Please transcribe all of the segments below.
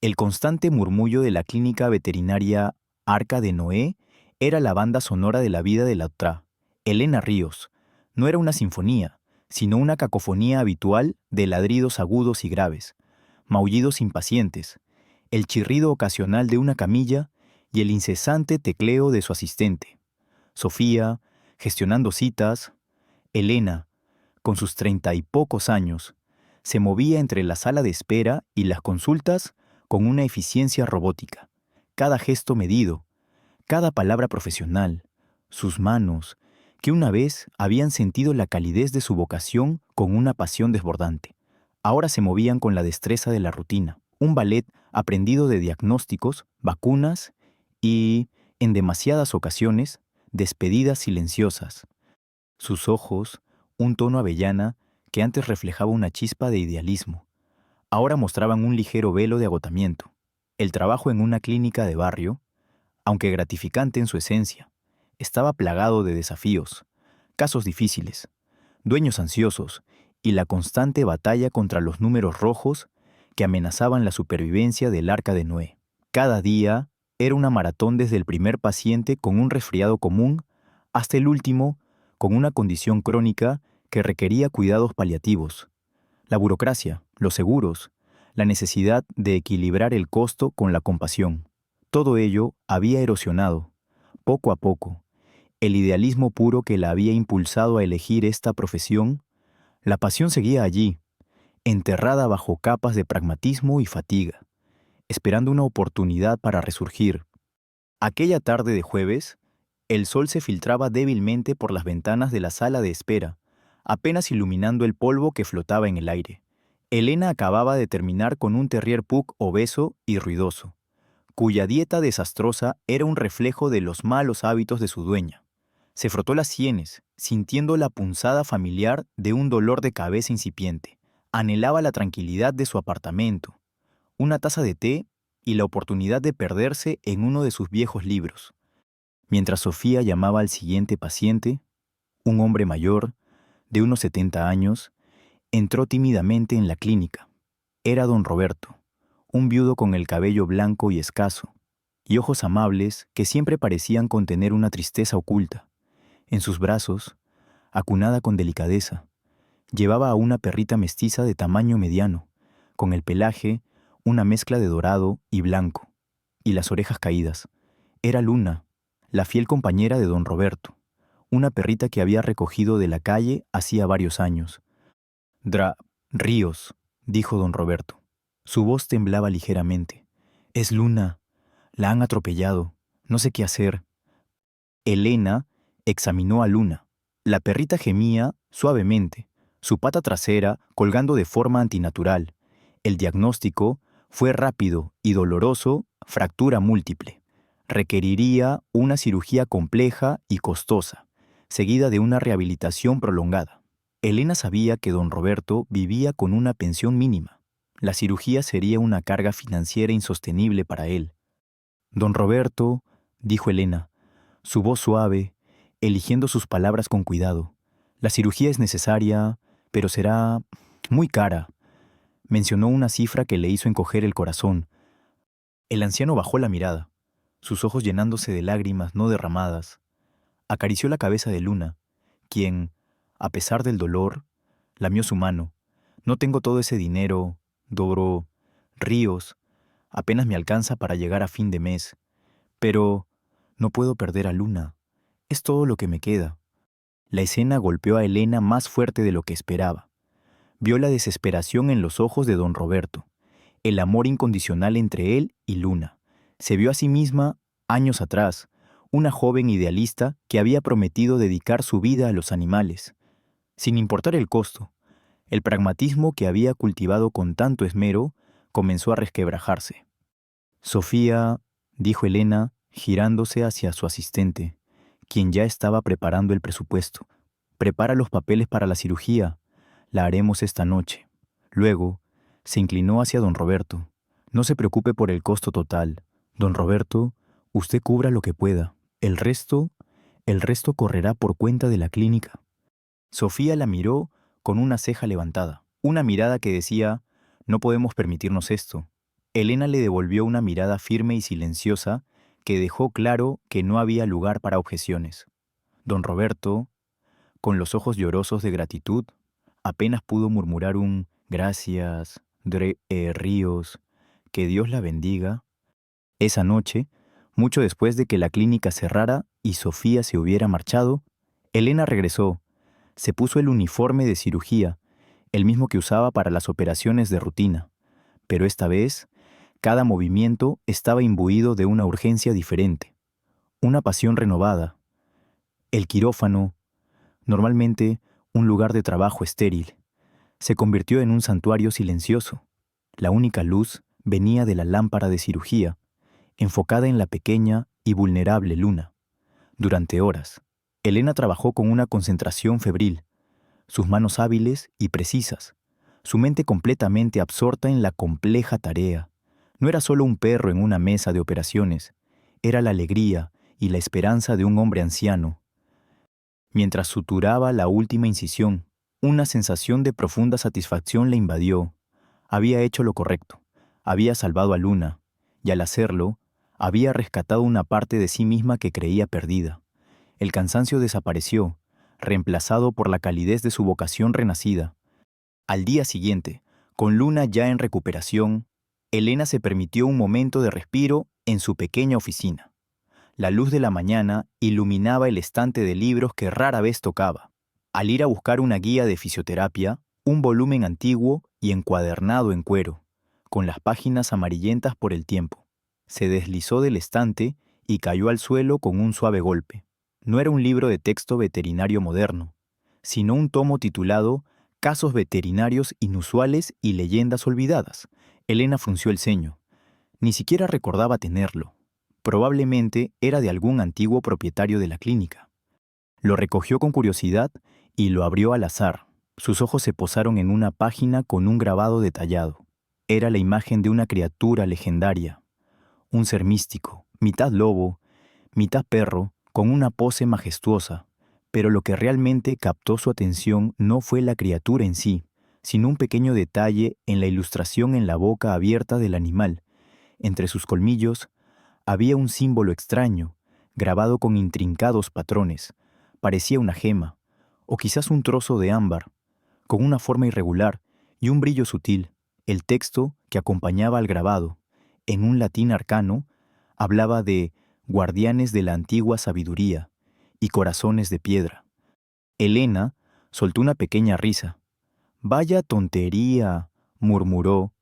El constante murmullo de la clínica veterinaria Arca de Noé era la banda sonora de la vida de la otra, Elena Ríos. No era una sinfonía, sino una cacofonía habitual de ladridos agudos y graves, maullidos impacientes, el chirrido ocasional de una camilla y el incesante tecleo de su asistente. Sofía, gestionando citas, Elena, con sus 30 y pocos años, se movía entre la sala de espera y las consultas con una eficiencia robótica. Cada gesto medido, cada palabra profesional, sus manos, que una vez habían sentido la calidez de su vocación con una pasión desbordante, ahora se movían con la destreza de la rutina, un ballet aprendido de diagnósticos, vacunas y, en demasiadas ocasiones, despedidas silenciosas. Sus ojos, un tono avellana que antes reflejaba una chispa de idealismo, ahora mostraban un ligero velo de agotamiento. El trabajo en una clínica de barrio, aunque gratificante en su esencia, estaba plagado de desafíos, casos difíciles, dueños ansiosos y la constante batalla contra los números rojos que amenazaban la supervivencia del Arca de Noé. Cada día era una maratón desde el primer paciente con un resfriado común hasta el último con una condición crónica que requería cuidados paliativos. La burocracia, los seguros, la necesidad de equilibrar el costo con la compasión. Todo ello había erosionado, poco a poco, el idealismo puro que la había impulsado a elegir esta profesión. La pasión seguía allí, enterrada bajo capas de pragmatismo y fatiga, esperando una oportunidad para resurgir. Aquella tarde de jueves, el sol se filtraba débilmente por las ventanas de la sala de espera, apenas iluminando el polvo que flotaba en el aire. Elena acababa de terminar con un terrier pug obeso y ruidoso, cuya dieta desastrosa era un reflejo de los malos hábitos de su dueña. Se frotó las sienes, sintiendo la punzada familiar de un dolor de cabeza incipiente. Anhelaba la tranquilidad de su apartamento, una taza de té y la oportunidad de perderse en uno de sus viejos libros. Mientras Sofía llamaba al siguiente paciente, un hombre mayor, de unos 70 años, entró tímidamente en la clínica. Era don Roberto, un viudo con el cabello blanco y escaso, y ojos amables que siempre parecían contener una tristeza oculta. En sus brazos, acunada con delicadeza, llevaba a una perrita mestiza de tamaño mediano, con el pelaje una mezcla de dorado y blanco, y las orejas caídas. Era Luna, la fiel compañera de don Roberto, una perrita que había recogido de la calle hacía varios años. Ríos, dijo don Roberto. Su voz temblaba ligeramente. Es Luna. La han atropellado. No sé qué hacer. Elena examinó a Luna. La perrita gemía suavemente, su pata trasera colgando de forma antinatural. El diagnóstico fue rápido y doloroso: fractura múltiple. Requeriría una cirugía compleja y costosa, seguida de una rehabilitación prolongada. Elena sabía que don Roberto vivía con una pensión mínima. La cirugía sería una carga financiera insostenible para él. Don Roberto, dijo Elena, su voz suave, eligiendo sus palabras con cuidado. La cirugía es necesaria, pero será muy cara. Mencionó una cifra que le hizo encoger el corazón. El anciano bajó la mirada, sus ojos llenándose de lágrimas no derramadas. Acarició la cabeza de Luna, quien, a pesar del dolor, lamió su mano. No tengo todo ese dinero, Doro, Ríos, apenas me alcanza para llegar a fin de mes. Pero no puedo perder a Luna. Es todo lo que me queda. La escena golpeó a Elena más fuerte de lo que esperaba. Vio la desesperación en los ojos de don Roberto, el amor incondicional entre él y Luna. Se vio a sí misma, años atrás, una joven idealista que había prometido dedicar su vida a los animales, sin importar el costo. El pragmatismo que había cultivado con tanto esmero comenzó a resquebrajarse. Sofía, dijo Elena, girándose hacia su asistente, quien ya estaba preparando el presupuesto. Prepara los papeles para la cirugía. La haremos esta noche. Luego, se inclinó hacia don Roberto. No se preocupe por el costo total. Don Roberto, usted cubra lo que pueda. El resto correrá por cuenta de la clínica. Sofía la miró con una ceja levantada, una mirada que decía: no podemos permitirnos esto. Elena le devolvió una mirada firme y silenciosa que dejó claro que no había lugar para objeciones. Don Roberto, con los ojos llorosos de gratitud, apenas pudo murmurar un «Gracias, Ríos, que Dios la bendiga». Esa noche, mucho después de que la clínica cerrara y Sofía se hubiera marchado, Elena regresó, se puso el uniforme de cirugía, el mismo que usaba para las operaciones de rutina, pero esta vez, cada movimiento estaba imbuido de una urgencia diferente, una pasión renovada. El quirófano, normalmente un lugar de trabajo estéril, se convirtió en un santuario silencioso. La única luz venía de la lámpara de cirugía, enfocada en la pequeña y vulnerable Luna. Durante horas, Elena trabajó con una concentración febril, sus manos hábiles y precisas, su mente completamente absorta en la compleja tarea. No era solo un perro en una mesa de operaciones, era la alegría y la esperanza de un hombre anciano. Mientras suturaba la última incisión, una sensación de profunda satisfacción le invadió. Había hecho lo correcto, había salvado a Luna, y al hacerlo, había rescatado una parte de sí misma que creía perdida. El cansancio desapareció, reemplazado por la calidez de su vocación renacida. Al día siguiente, con Luna ya en recuperación, Elena se permitió un momento de respiro en su pequeña oficina. La luz de la mañana iluminaba el estante de libros que rara vez tocaba. Al ir a buscar una guía de fisioterapia, un volumen antiguo y encuadernado en cuero, con las páginas amarillentas por el tiempo, se deslizó del estante y cayó al suelo con un suave golpe. No era un libro de texto veterinario moderno, sino un tomo titulado Casos veterinarios inusuales y leyendas olvidadas. Elena frunció el ceño. Ni siquiera recordaba tenerlo. Probablemente era de algún antiguo propietario de la clínica. Lo recogió con curiosidad y lo abrió al azar. Sus ojos se posaron en una página con un grabado detallado. Era la imagen de una criatura legendaria, un ser místico, mitad lobo, mitad perro, con una pose majestuosa. Pero lo que realmente captó su atención no fue la criatura en sí, sino un pequeño detalle en la ilustración en la boca abierta del animal. Entre sus colmillos había un símbolo extraño, grabado con intrincados patrones. Parecía una gema, o quizás un trozo de ámbar, con una forma irregular y un brillo sutil. El texto que acompañaba al grabado, en un latín arcano, hablaba de guardianes de la antigua sabiduría y corazones de piedra. Elena soltó una pequeña risa. «Vaya tontería», murmuró,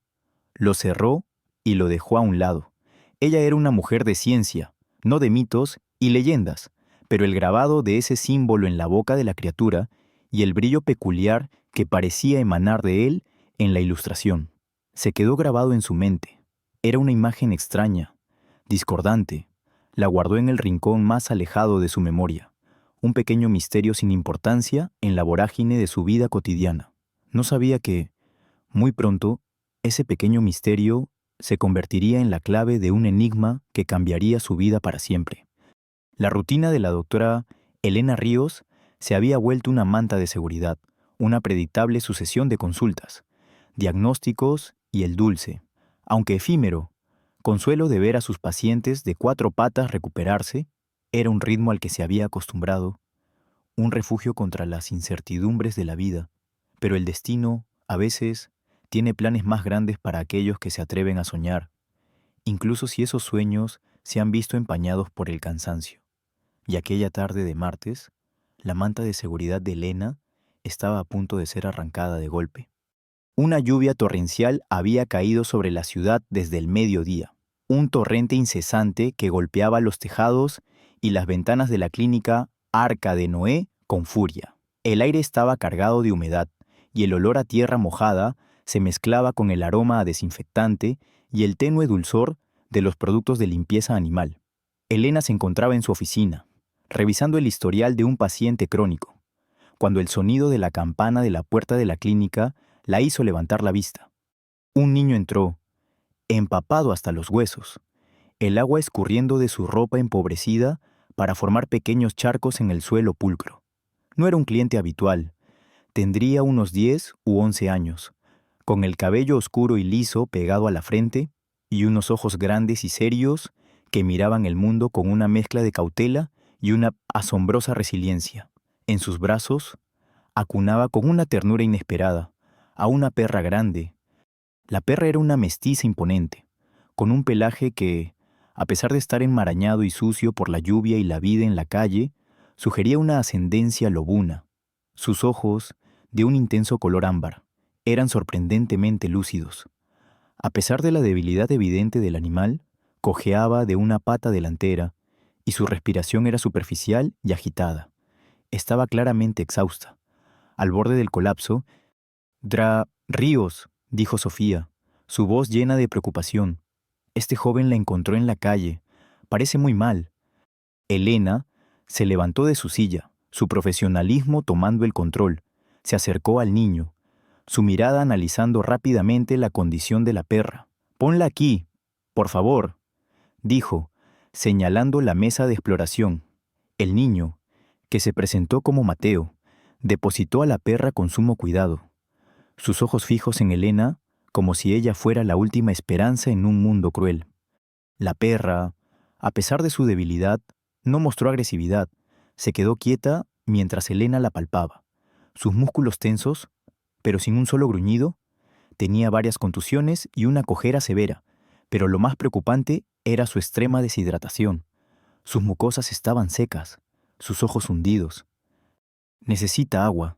lo cerró y lo dejó a un lado. Ella era una mujer de ciencia, no de mitos y leyendas, pero el grabado de ese símbolo en la boca de la criatura y el brillo peculiar que parecía emanar de él en la ilustración, se quedó grabado en su mente. Era una imagen extraña, discordante. La guardó en el rincón más alejado de su memoria, un pequeño misterio sin importancia en la vorágine de su vida cotidiana. No sabía que, muy pronto, ese pequeño misterio se convertiría en la clave de un enigma que cambiaría su vida para siempre. La rutina de la doctora Elena Ríos se había vuelto una manta de seguridad, una predictable sucesión de consultas, diagnósticos y el dulce, aunque efímero, consuelo de ver a sus pacientes de 4 patas recuperarse. Era un ritmo al que se había acostumbrado, un refugio contra las incertidumbres de la vida. Pero el destino, a veces, tiene planes más grandes para aquellos que se atreven a soñar, incluso si esos sueños se han visto empañados por el cansancio. Y aquella tarde de martes, la manta de seguridad de Elena estaba a punto de ser arrancada de golpe. Una lluvia torrencial había caído sobre la ciudad desde el mediodía, un torrente incesante que golpeaba los tejados y las ventanas de la clínica Arca de Noé con furia. El aire estaba cargado de humedad y el olor a tierra mojada se mezclaba con el aroma a desinfectante y el tenue dulzor de los productos de limpieza animal. Elena se encontraba en su oficina, revisando el historial de un paciente crónico, cuando el sonido de la campana de la puerta de la clínica la hizo levantar la vista. Un niño entró, empapado hasta los huesos, el agua escurriendo de su ropa empobrecida para formar pequeños charcos en el suelo pulcro. No era un cliente habitual, tendría unos 10 u 11 años, con el cabello oscuro y liso pegado a la frente y unos ojos grandes y serios que miraban el mundo con una mezcla de cautela y una asombrosa resiliencia. En sus brazos acunaba con una ternura inesperada a una perra grande. La perra era una mestiza imponente, con un pelaje que, a pesar de estar enmarañado y sucio por la lluvia y la vida en la calle, sugería una ascendencia lobuna. Sus ojos, de un intenso color ámbar, eran sorprendentemente lúcidos. A pesar de la debilidad evidente del animal, cojeaba de una pata delantera y su respiración era superficial y agitada. Estaba claramente exhausta. Al borde del colapso, Ríos, dijo Sofía, su voz llena de preocupación. Este joven la encontró en la calle. Parece muy mal. Elena se levantó de su silla, su profesionalismo tomando el control. Se acercó al niño, su mirada analizando rápidamente la condición de la perra. «Ponla aquí, por favor», dijo, señalando la mesa de exploración. El niño, que se presentó como Mateo, depositó a la perra con sumo cuidado, sus ojos fijos en Elena, como si ella fuera la última esperanza en un mundo cruel. La perra, a pesar de su debilidad, no mostró agresividad. Se quedó quieta mientras Elena la palpaba. Sus músculos tensos, pero sin un solo gruñido, tenía varias contusiones y una cojera severa, pero lo más preocupante era su extrema deshidratación. Sus mucosas estaban secas, sus ojos hundidos. «Necesita agua»,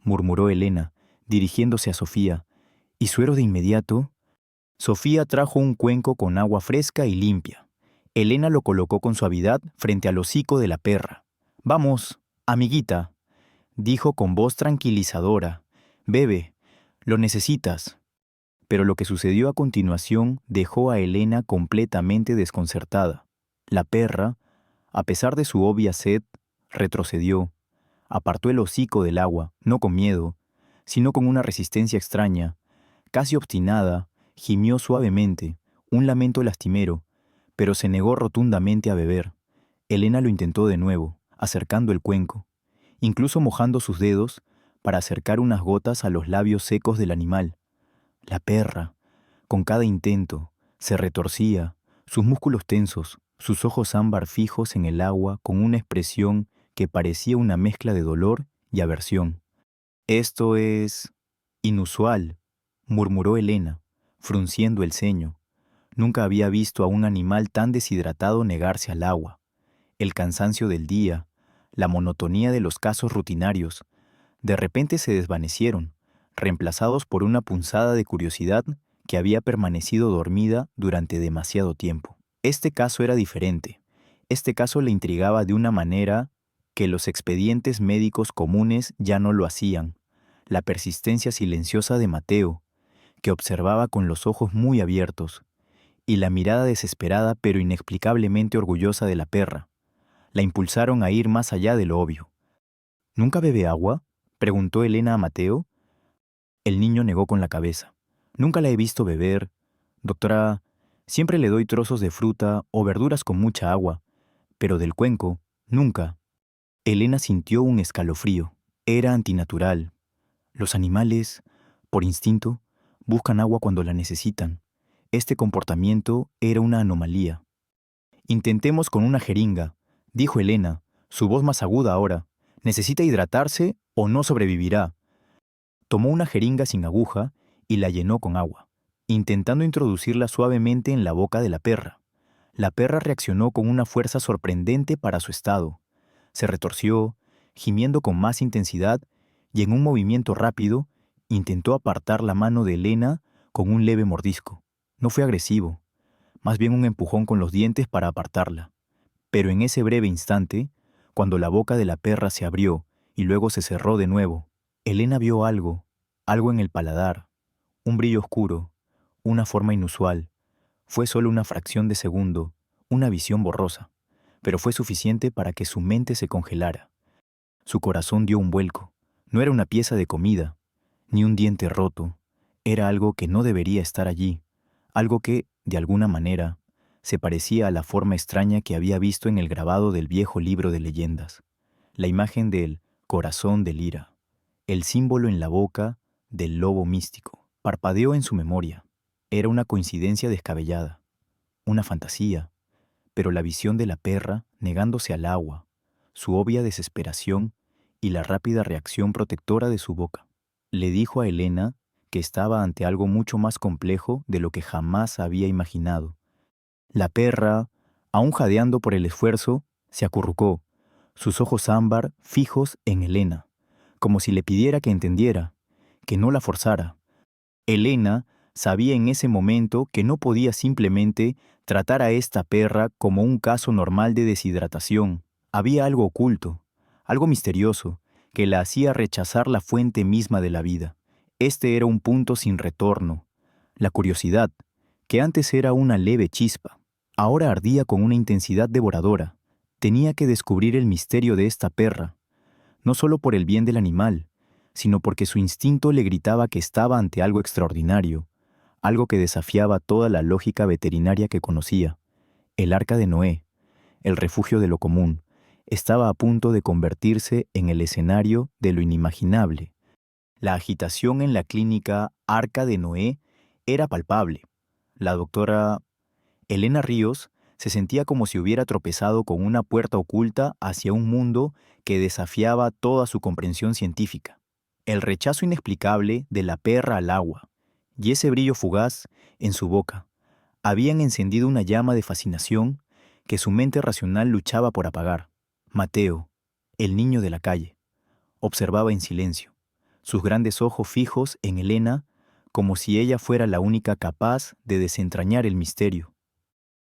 murmuró Elena, dirigiéndose a Sofía, y suero de inmediato. Sofía trajo un cuenco con agua fresca y limpia. Elena lo colocó con suavidad frente al hocico de la perra. «Vamos, amiguita», dijo con voz tranquilizadora. «Bebe, lo necesitas». Pero lo que sucedió a continuación dejó a Elena completamente desconcertada. La perra, a pesar de su obvia sed, retrocedió. Apartó el hocico del agua, no con miedo, sino con una resistencia extraña. Casi obstinada, gimió suavemente, un lamento lastimero, pero se negó rotundamente a beber. Elena lo intentó de nuevo, acercando el cuenco, incluso mojando sus dedos para acercar unas gotas a los labios secos del animal. La perra, con cada intento, se retorcía, sus músculos tensos, sus ojos ámbar fijos en el agua con una expresión que parecía una mezcla de dolor y aversión. «Esto es inusual», murmuró Elena, frunciendo el ceño. Nunca había visto a un animal tan deshidratado negarse al agua. El cansancio del día, la monotonía de los casos rutinarios, de repente se desvanecieron, reemplazados por una punzada de curiosidad que había permanecido dormida durante demasiado tiempo. Este caso era diferente. Este caso le intrigaba de una manera que los expedientes médicos comunes ya no lo hacían. La persistencia silenciosa de Mateo, que observaba con los ojos muy abiertos, y la mirada desesperada pero inexplicablemente orgullosa de la perra, la impulsaron a ir más allá de lo obvio. «¿Nunca bebe agua?», preguntó Elena a Mateo. El niño negó con la cabeza. «Nunca la he visto beber. Doctora, siempre le doy trozos de fruta o verduras con mucha agua, pero del cuenco, nunca». Elena sintió un escalofrío. Era antinatural. Los animales, por instinto, buscan agua cuando la necesitan. Este comportamiento era una anomalía. «Intentemos con una jeringa», dijo Elena, su voz más aguda ahora. «Necesita hidratarse o no sobrevivirá». Tomó una jeringa sin aguja y la llenó con agua, intentando introducirla suavemente en la boca de la perra. La perra reaccionó con una fuerza sorprendente para su estado. Se retorció, gimiendo con más intensidad, y en un movimiento rápido intentó apartar la mano de Elena con un leve mordisco. No fue agresivo, más bien un empujón con los dientes para apartarla. Pero en ese breve instante, cuando la boca de la perra se abrió y luego se cerró de nuevo, Elena vio algo en el paladar, un brillo oscuro, una forma inusual. Fue solo una fracción de segundo, una visión borrosa, pero fue suficiente para que su mente se congelara. Su corazón dio un vuelco. No era una pieza de comida, ni un diente roto. Era algo que no debería estar allí, algo que, de alguna manera, se parecía a la forma extraña que había visto en el grabado del viejo libro de leyendas. La imagen del corazón de Lira, el símbolo en la boca del lobo místico, parpadeó en su memoria. Era una coincidencia descabellada, una fantasía, pero la visión de la perra negándose al agua, su obvia desesperación y la rápida reacción protectora de su boca, le dijo a Elena que estaba ante algo mucho más complejo de lo que jamás había imaginado. La perra, aún jadeando por el esfuerzo, se acurrucó, sus ojos ámbar fijos en Elena, como si le pidiera que entendiera, que no la forzara. Elena sabía en ese momento que no podía simplemente tratar a esta perra como un caso normal de deshidratación. Había algo oculto, algo misterioso, que la hacía rechazar la fuente misma de la vida. Este era un punto sin retorno. La curiosidad, que antes era una leve chispa, ahora ardía con una intensidad devoradora. Tenía que descubrir el misterio de esta perra, no solo por el bien del animal, sino porque su instinto le gritaba que estaba ante algo extraordinario, algo que desafiaba toda la lógica veterinaria que conocía. El Arca de Noé, el refugio de lo común, estaba a punto de convertirse en el escenario de lo inimaginable. La agitación en la clínica Arca de Noé era palpable. La doctora Elena Ríos se sentía como si hubiera tropezado con una puerta oculta hacia un mundo que desafiaba toda su comprensión científica. El rechazo inexplicable de la perra al agua y ese brillo fugaz en su boca habían encendido una llama de fascinación que su mente racional luchaba por apagar. Mateo, el niño de la calle, observaba en silencio, sus grandes ojos fijos en Elena, como si ella fuera la única capaz de desentrañar el misterio.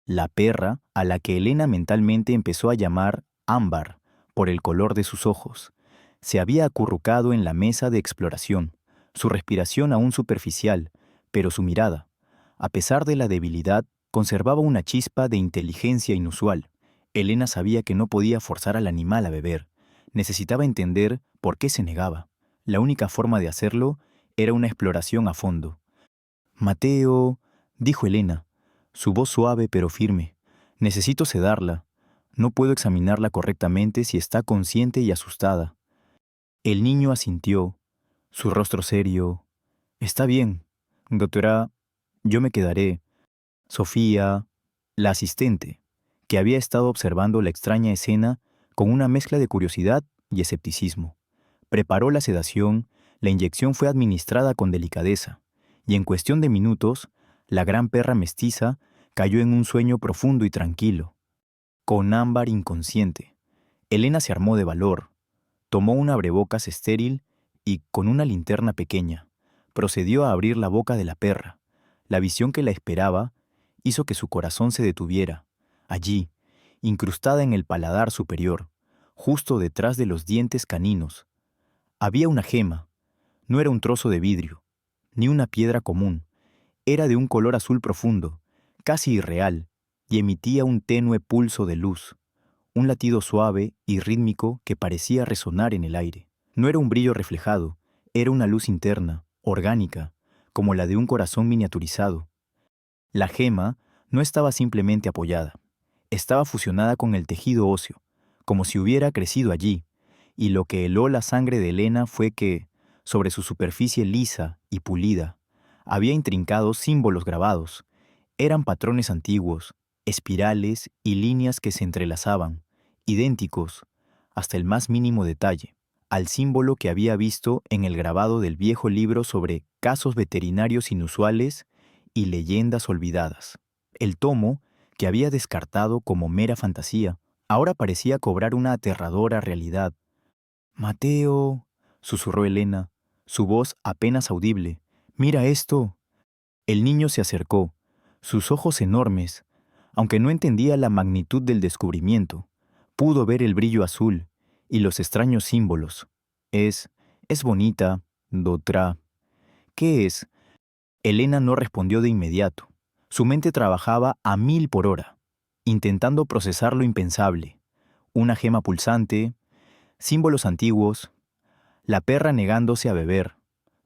La perra, a la que Elena mentalmente empezó a llamar Ámbar por el color de sus ojos, se había acurrucado en la mesa de exploración, su respiración aún superficial, pero su mirada, a pesar de la debilidad, conservaba una chispa de inteligencia inusual. Elena sabía que no podía forzar al animal a beber. Necesitaba entender por qué se negaba. La única forma de hacerlo era una exploración a fondo. «Mateo», dijo Elena, su voz suave pero firme. «Necesito sedarla. No puedo examinarla correctamente si está consciente y asustada». El niño asintió, su rostro serio. «Está bien, doctora, yo me quedaré». Sofía, la asistente, que había estado observando la extraña escena con una mezcla de curiosidad y escepticismo, preparó la sedación, la inyección fue administrada con delicadeza, y en cuestión de minutos, la gran perra mestiza cayó en un sueño profundo y tranquilo. Con Ámbar inconsciente, Elena se armó de valor, tomó un abrebocas estéril y, con una linterna pequeña, procedió a abrir la boca de la perra. La visión que la esperaba hizo que su corazón se detuviera. Allí, incrustada en el paladar superior, justo detrás de los dientes caninos, había una gema. No era un trozo de vidrio, ni una piedra común. Era de un color azul profundo, casi irreal, y emitía un tenue pulso de luz, un latido suave y rítmico que parecía resonar en el aire. No era un brillo reflejado, era una luz interna, orgánica, como la de un corazón miniaturizado. La gema no estaba simplemente apoyada, estaba fusionada con el tejido óseo, como si hubiera crecido allí, y lo que heló la sangre de Elena fue que, sobre su superficie lisa y pulida, había intrincados símbolos grabados. Eran patrones antiguos, espirales y líneas que se entrelazaban, idénticos, hasta el más mínimo detalle, al símbolo que había visto en el grabado del viejo libro sobre casos veterinarios inusuales y leyendas olvidadas. El tomo, que había descartado como mera fantasía, ahora parecía cobrar una aterradora realidad. «Mateo», susurró Elena, su voz apenas audible, «mira esto». El niño se acercó, sus ojos enormes, aunque no entendía la magnitud del descubrimiento, pudo ver el brillo azul y los extraños símbolos. Es bonita, doctora». «¿Qué es?». Elena no respondió de inmediato. Su mente trabajaba a 1000 por hora, intentando procesar lo impensable. Una gema pulsante, símbolos antiguos, la perra negándose a beber.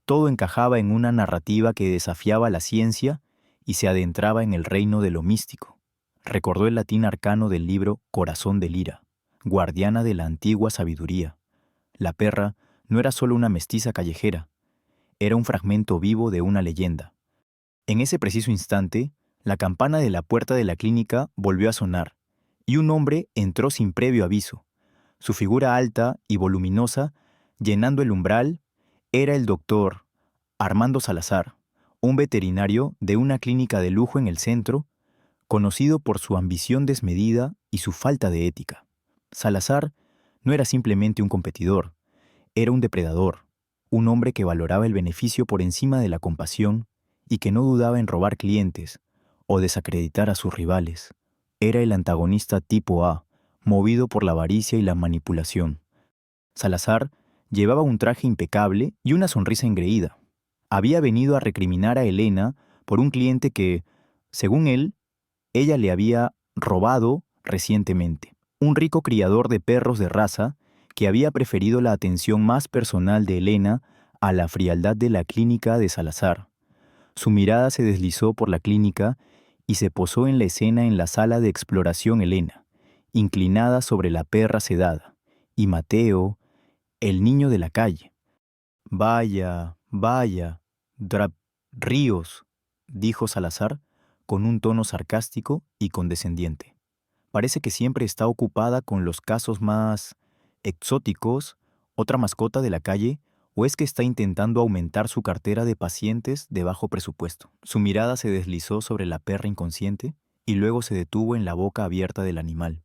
Todo encajaba en una narrativa que desafiaba la ciencia y se adentraba en el reino de lo místico. Recordó el latín arcano del libro Corazón de Lira, guardiana de la antigua sabiduría. La perra no era solo una mestiza callejera, era un fragmento vivo de una leyenda. En ese preciso instante, la campana de la puerta de la clínica volvió a sonar, y un hombre entró sin previo aviso. Su figura alta y voluminosa, llenando el umbral, era el doctor Armando Salazar, un veterinario de una clínica de lujo en el centro, conocido por su ambición desmedida y su falta de ética. Salazar no era simplemente un competidor, era un depredador, un hombre que valoraba el beneficio por encima de la compasión y que no dudaba en robar clientes o desacreditar a sus rivales. Era el antagonista tipo A, movido por la avaricia y la manipulación. Salazar llevaba un traje impecable y una sonrisa engreída. Había venido a recriminar a Elena por un cliente que, según él, ella le había robado recientemente. Un rico criador de perros de raza que había preferido la atención más personal de Elena a la frialdad de la clínica de Salazar. Su mirada se deslizó por la clínica y se posó en la escena en la sala de exploración Elena, inclinada sobre la perra sedada, y Mateo, el niño de la calle. Vaya, vaya, Ríos, dijo Salazar con un tono sarcástico y condescendiente. Parece que siempre está ocupada con los casos más exóticos, otra mascota de la calle, o es que está intentando aumentar su cartera de pacientes de bajo presupuesto. Su mirada se deslizó sobre la perra inconsciente y luego se detuvo en la boca abierta del animal.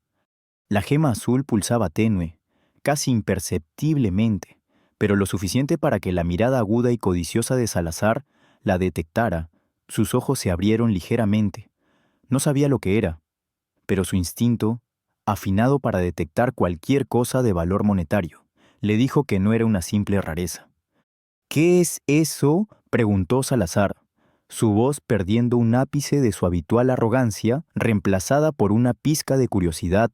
La gema azul pulsaba tenue, casi imperceptiblemente, pero lo suficiente para que la mirada aguda y codiciosa de Salazar la detectara. Sus ojos se abrieron ligeramente. No sabía lo que era, pero su instinto, afinado para detectar cualquier cosa de valor monetario, le dijo que no era una simple rareza. ¿Qué es eso?, preguntó Salazar, su voz perdiendo un ápice de su habitual arrogancia, reemplazada por una pizca de curiosidad.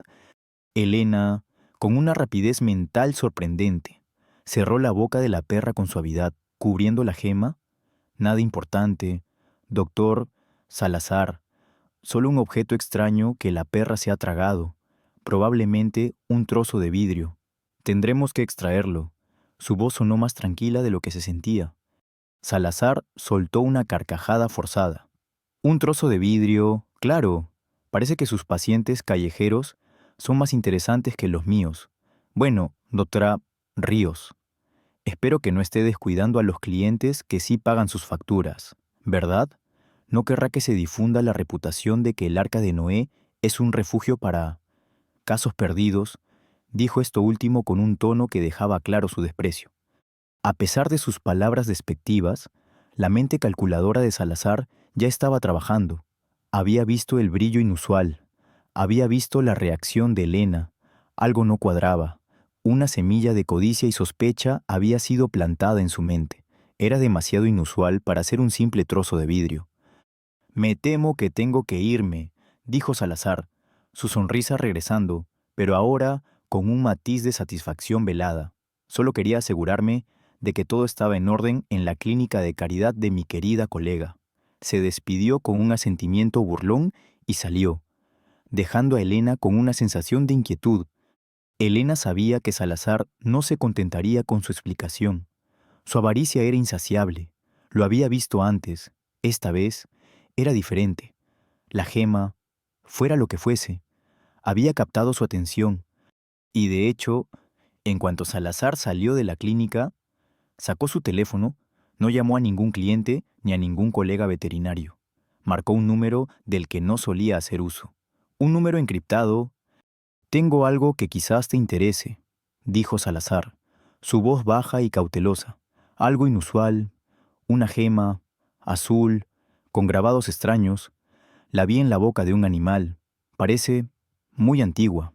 Elena, con una rapidez mental sorprendente, cerró la boca de la perra con suavidad, cubriendo la gema. Nada importante, doctor Salazar, solo un objeto extraño que la perra se ha tragado, probablemente un trozo de vidrio. Tendremos que extraerlo. Su voz sonó más tranquila de lo que se sentía. Salazar soltó una carcajada forzada. Un trozo de vidrio, claro. Parece que sus pacientes callejeros son más interesantes que los míos. Bueno, doctora Ríos, espero que no esté descuidando a los clientes que sí pagan sus facturas, ¿verdad? No querrá que se difunda la reputación de que el Arca de Noé es un refugio para casos perdidos. Dijo esto último con un tono que dejaba claro su desprecio. A pesar de sus palabras despectivas, la mente calculadora de Salazar ya estaba trabajando. Había visto el brillo inusual, había visto la reacción de Elena. Algo no cuadraba. Una semilla de codicia y sospecha había sido plantada en su mente. Era demasiado inusual para ser un simple trozo de vidrio. Me temo que tengo que irme, dijo Salazar, su sonrisa regresando, pero ahora con un matiz de satisfacción velada. Solo quería asegurarme de que todo estaba en orden en la clínica de caridad de mi querida colega. Se despidió con un asentimiento burlón y salió, dejando a Elena con una sensación de inquietud. Elena sabía que Salazar no se contentaría con su explicación. Su avaricia era insaciable. Lo había visto antes. Esta vez era diferente. La gema, fuera lo que fuese, había captado su atención. Y de hecho, en cuanto Salazar salió de la clínica, sacó su teléfono, no llamó a ningún cliente ni a ningún colega veterinario. Marcó un número del que no solía hacer uso. Un número encriptado. Tengo algo que quizás te interese, dijo Salazar, su voz baja y cautelosa. Algo inusual, una gema, azul, con grabados extraños. La vi en la boca de un animal. Parece muy antigua.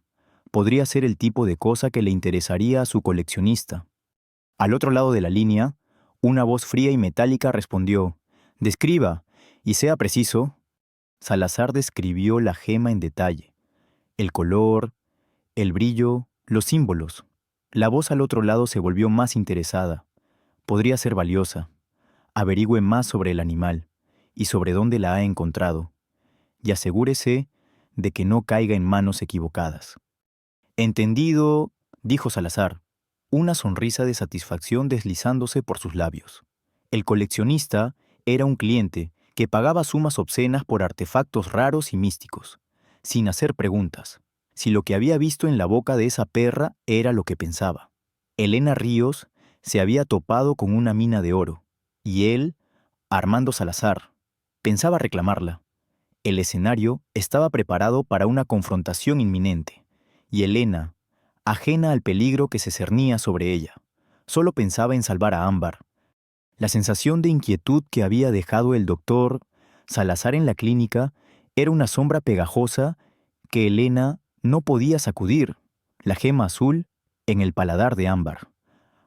Podría ser el tipo de cosa que le interesaría a su coleccionista. Al otro lado de la línea, una voz fría y metálica respondió: «Describa, y sea preciso». Salazar describió la gema en detalle. El color, el brillo, los símbolos. La voz al otro lado se volvió más interesada. Podría ser valiosa. Averigüe más sobre el animal y sobre dónde la ha encontrado. Y asegúrese de que no caiga en manos equivocadas. Entendido, dijo Salazar, una sonrisa de satisfacción deslizándose por sus labios. El coleccionista era un cliente que pagaba sumas obscenas por artefactos raros y místicos, sin hacer preguntas, si lo que había visto en la boca de esa perra era lo que pensaba. Elena Ríos se había topado con una mina de oro, y él, Armando Salazar, pensaba reclamarla. El escenario estaba preparado para una confrontación inminente, y Elena, ajena al peligro que se cernía sobre ella, solo pensaba en salvar a Ámbar. La sensación de inquietud que había dejado el doctor Salazar en la clínica era una sombra pegajosa que Elena no podía sacudir, la gema azul en el paladar de Ámbar.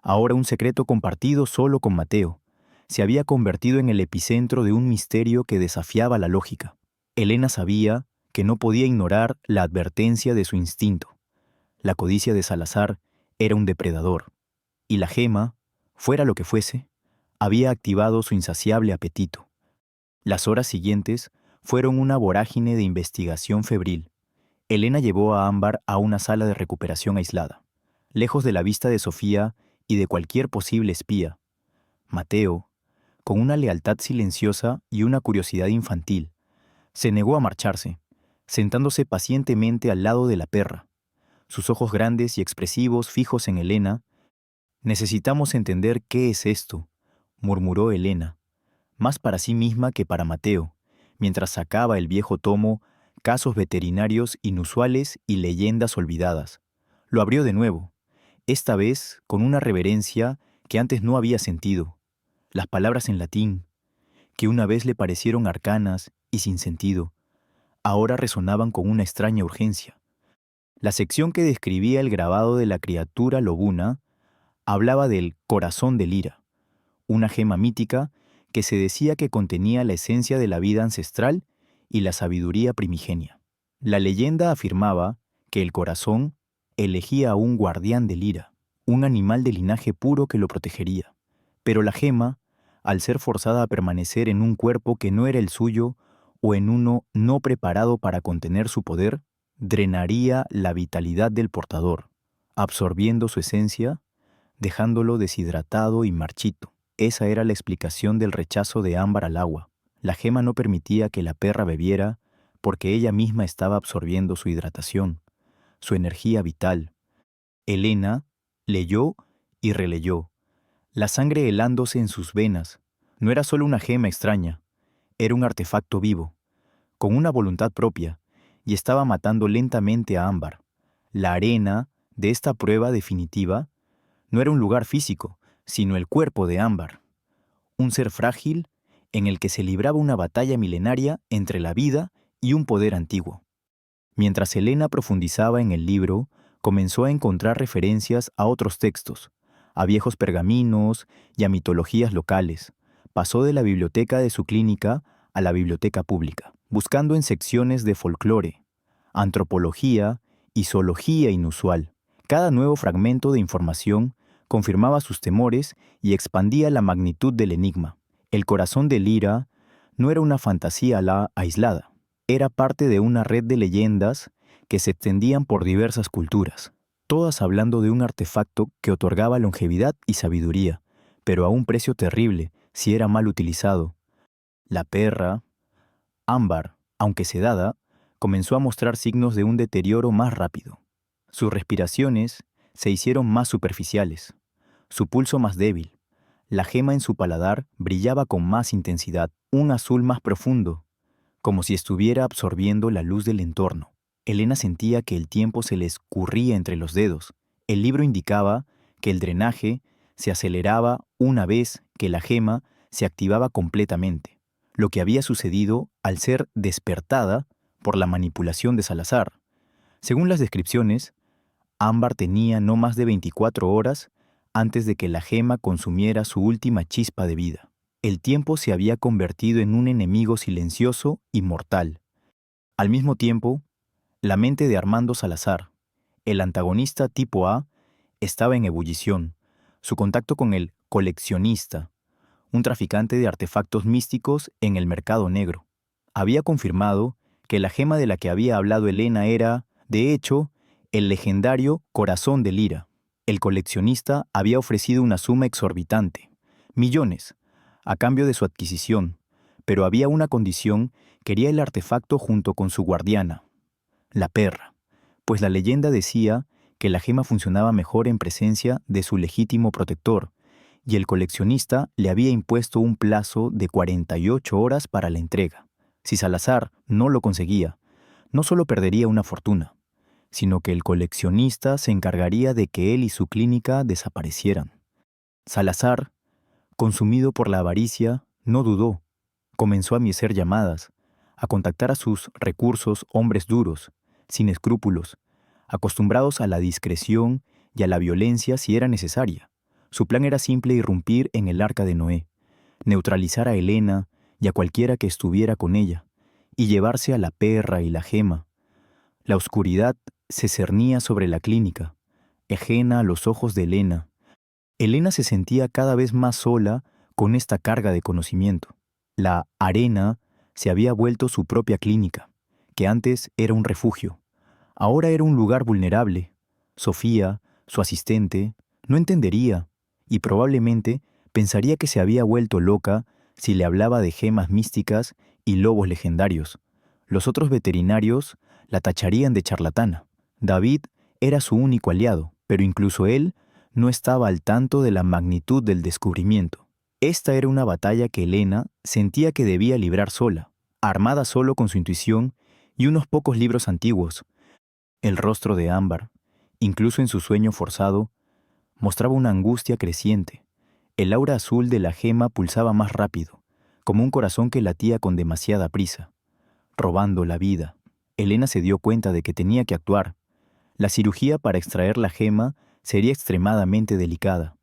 Ahora un secreto compartido solo con Mateo, se había convertido en el epicentro de un misterio que desafiaba la lógica. Elena sabía que no podía ignorar la advertencia de su instinto. La codicia de Salazar era un depredador, y la gema, fuera lo que fuese, había activado su insaciable apetito. Las horas siguientes fueron una vorágine de investigación febril. Elena llevó a Ámbar a una sala de recuperación aislada, lejos de la vista de Sofía y de cualquier posible espía. Mateo, con una lealtad silenciosa y una curiosidad infantil, se negó a marcharse, sentándose pacientemente al lado de la perra, sus ojos grandes y expresivos fijos en Elena. «Necesitamos entender qué es esto», murmuró Elena, más para sí misma que para Mateo, mientras sacaba el viejo tomo Casos veterinarios inusuales y leyendas olvidadas. Lo abrió de nuevo, esta vez con una reverencia que antes no había sentido. Las palabras en latín, que una vez le parecieron arcanas y sin sentido, ahora resonaban con una extraña urgencia. La sección que describía el grabado de la criatura lobuna hablaba del corazón de Lira, una gema mítica que se decía que contenía la esencia de la vida ancestral y la sabiduría primigenia. La leyenda afirmaba que el corazón elegía a un guardián de Lira, un animal de linaje puro que lo protegería. Pero la gema, al ser forzada a permanecer en un cuerpo que no era el suyo o en uno no preparado para contener su poder, drenaría la vitalidad del portador, absorbiendo su esencia, dejándolo deshidratado y marchito. Esa era la explicación del rechazo de Ámbar al agua. La gema no permitía que la perra bebiera porque ella misma estaba absorbiendo su hidratación, su energía vital. Elena leyó y releyó, la sangre helándose en sus venas. No era solo una gema extraña, era un artefacto vivo, con una voluntad propia, y estaba matando lentamente a Ámbar. La arena de esta prueba definitiva no era un lugar físico, sino el cuerpo de Ámbar, un ser frágil en el que se libraba una batalla milenaria entre la vida y un poder antiguo. Mientras Elena profundizaba en el libro, comenzó a encontrar referencias a otros textos, a viejos pergaminos y a mitologías locales. Pasó de la biblioteca de su clínica a la biblioteca pública, buscando en secciones de folclore, antropología y zoología inusual. Cada nuevo fragmento de información confirmaba sus temores y expandía la magnitud del enigma. El corazón de Lira no era una fantasía aislada, era parte de una red de leyendas que se extendían por diversas culturas, todas hablando de un artefacto que otorgaba longevidad y sabiduría, pero a un precio terrible si era mal utilizado. La perra, Ámbar, aunque sedada, comenzó a mostrar signos de un deterioro más rápido. Sus respiraciones se hicieron más superficiales, su pulso más débil. La gema en su paladar brillaba con más intensidad, un azul más profundo, como si estuviera absorbiendo la luz del entorno. Elena sentía que el tiempo se le escurría entre los dedos. El libro indicaba que el drenaje se aceleraba una vez que la gema se activaba completamente, lo que había sucedido al ser despertada por la manipulación de Salazar. Según las descripciones, Ámbar tenía no más de 24 horas antes de que la gema consumiera su última chispa de vida. El tiempo se había convertido en un enemigo silencioso y mortal. Al mismo tiempo, la mente de Armando Salazar, el antagonista tipo A, estaba en ebullición. Su contacto con el coleccionista, un traficante de artefactos místicos en el mercado negro, había confirmado que la gema de la que había hablado Elena era, de hecho, el legendario corazón de Lira. El coleccionista había ofrecido una suma exorbitante, millones, a cambio de su adquisición, Pero había una condición: quería el artefacto junto con su guardiana, la perra, pues la leyenda decía que la gema funcionaba mejor en presencia de su legítimo protector, y el coleccionista le había impuesto un plazo de 48 horas para la entrega. Si Salazar no lo conseguía, no solo perdería una fortuna, sino que el coleccionista se encargaría de que él y su clínica desaparecieran. Salazar, consumido por la avaricia, no dudó. Comenzó a hacer llamadas, a contactar a sus recursos hombres duros, sin escrúpulos, acostumbrados a la discreción y a la violencia si era necesaria. Su plan era simple: irrumpir en el Arca de Noé, neutralizar a Helena y a cualquiera que estuviera con ella, y llevarse a la perra y la gema. La oscuridad se cernía sobre la clínica, ajena a los ojos de Helena. Helena se sentía cada vez más sola con esta carga de conocimiento. La arena se había vuelto su propia clínica, que antes era un refugio. Ahora era un lugar vulnerable. Sofía, su asistente, no entendería, y probablemente pensaría que se había vuelto loca si le hablaba de gemas místicas y lobos legendarios. Los otros veterinarios la tacharían de charlatana. David era su único aliado, pero incluso él no estaba al tanto de la magnitud del descubrimiento. Esta era una batalla que Helena sentía que debía librar sola, armada solo con su intuición y unos pocos libros antiguos. El rostro de Ámbar, incluso en su sueño forzado, mostraba una angustia creciente. El aura azul de la gema pulsaba más rápido, como un corazón que latía con demasiada prisa, robando la vida. Helena se dio cuenta de que tenía que actuar. La cirugía para extraer la gema sería extremadamente delicada.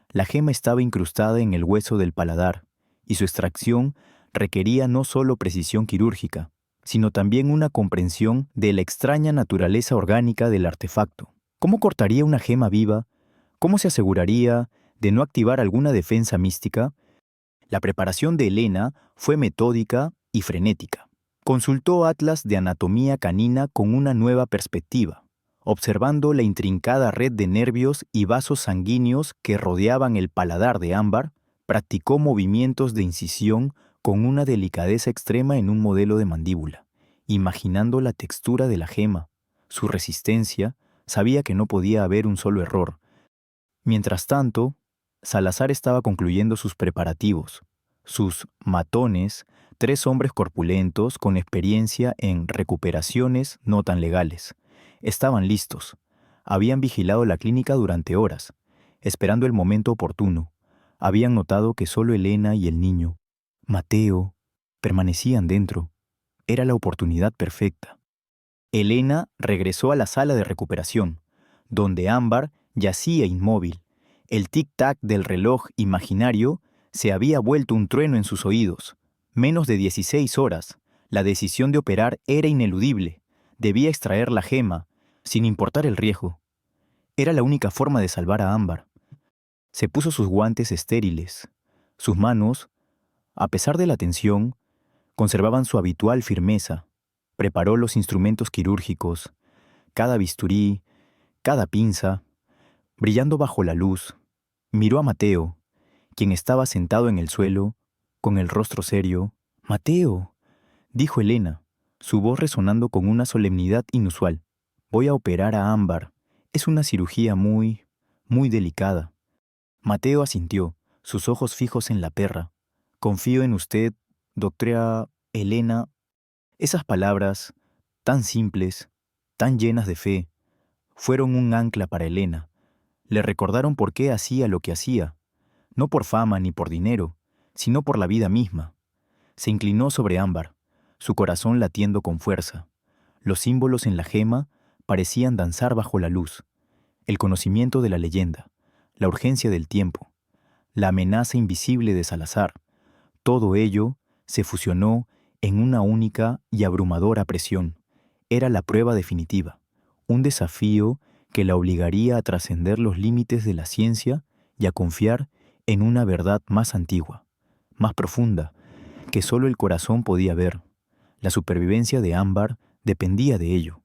La gema estaba incrustada en el hueso del paladar, y su extracción requería no solo precisión quirúrgica, sino también una comprensión de la extraña naturaleza orgánica del artefacto. ¿Cómo cortaría una gema viva? ¿Cómo se aseguraría de no activar alguna defensa mística? La preparación de Helena fue metódica y frenética. Consultó atlas de anatomía canina con una nueva perspectiva. Observando la intrincada red de nervios y vasos sanguíneos que rodeaban el paladar de Ámbar, practicó movimientos de incisión con una delicadeza extrema en un modelo de mandíbula. Imaginando la textura de la gema, su resistencia, sabía que no podía haber un solo error. Mientras tanto, Salazar estaba concluyendo sus preparativos. Sus matones, 3 hombres corpulentos con experiencia en recuperaciones no tan legales, estaban listos. Habían vigilado la clínica durante horas, esperando el momento oportuno. Habían notado que solo Helena y el niño, Mateo, permanecían dentro. Era la oportunidad perfecta. Helena regresó a la sala de recuperación, donde Ámbar yacía inmóvil. El tic-tac del reloj imaginario se había vuelto un trueno en sus oídos. Menos de 16 horas. La decisión de operar era ineludible. Debía extraer la gema, sin importar el riesgo. Era la única forma de salvar a Ámbar. Se puso sus guantes estériles. Sus manos, a pesar de la tensión, conservaban su habitual firmeza. Preparó los instrumentos quirúrgicos, cada bisturí, cada pinza. Brillando bajo la luz, miró a Mateo, quien estaba sentado en el suelo, con el rostro serio. «Mateo», dijo Helena, su voz resonando con una solemnidad inusual. «Voy a operar a Ámbar. Es una cirugía muy delicada». Mateo asintió, sus ojos fijos en la perra. «Confío en usted, doctora Helena». Esas palabras, tan simples, tan llenas de fe, fueron un ancla para Helena. Le recordaron por qué hacía lo que hacía, no por fama ni por dinero, sino por la vida misma. Se inclinó sobre Ámbar, su corazón latiendo con fuerza. Los símbolos en la gema parecían danzar bajo la luz. El conocimiento de la leyenda, la urgencia del tiempo, la amenaza invisible de Salazar, todo ello se fusionó en una única y abrumadora presión. Era la prueba definitiva, un desafío que la obligaría a trascender los límites de la ciencia y a confiar en una verdad más antigua, más profunda, que solo el corazón podía ver. La supervivencia de Ámbar dependía de ello.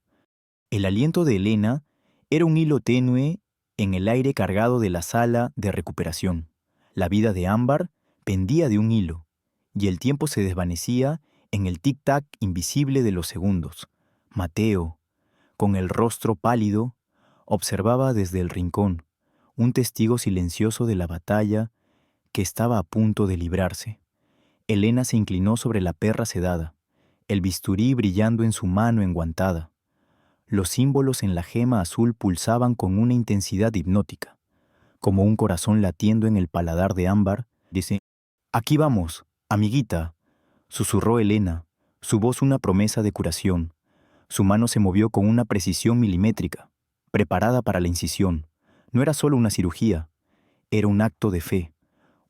El aliento de Helena era un hilo tenue en el aire cargado de la sala de recuperación. La vida de Ámbar pendía de un hilo, y el tiempo se desvanecía en el tic-tac invisible de los segundos. Mateo, con el rostro pálido, observaba desde el rincón, un testigo silencioso de la batalla que estaba a punto de librarse. Elena se inclinó sobre la perra sedada, el bisturí brillando en su mano enguantada. Los símbolos en la gema azul pulsaban con una intensidad hipnótica, como un corazón latiendo en el paladar de ámbar. Dice: «Aquí vamos, amiguita», susurró Elena, su voz una promesa de curación. Su mano se movió con una precisión milimétrica, preparada para la incisión. No era solo una cirugía, era un acto de fe,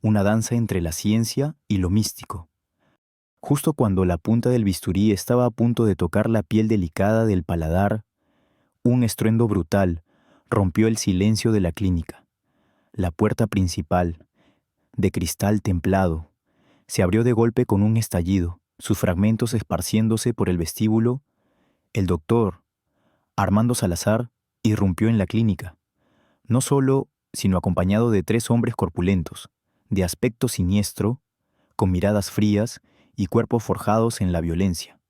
una danza entre la ciencia y lo místico. Justo cuando la punta del bisturí estaba a punto de tocar la piel delicada del paladar, un estruendo brutal rompió el silencio de la clínica. La puerta principal, de cristal templado, se abrió de golpe con un estallido, sus fragmentos esparciéndose por el vestíbulo. El doctor, Armando Salazar, irrumpió en la clínica, no solo, sino acompañado de 3 hombres corpulentos, de aspecto siniestro, con miradas frías y cuerpos forjados en la violencia.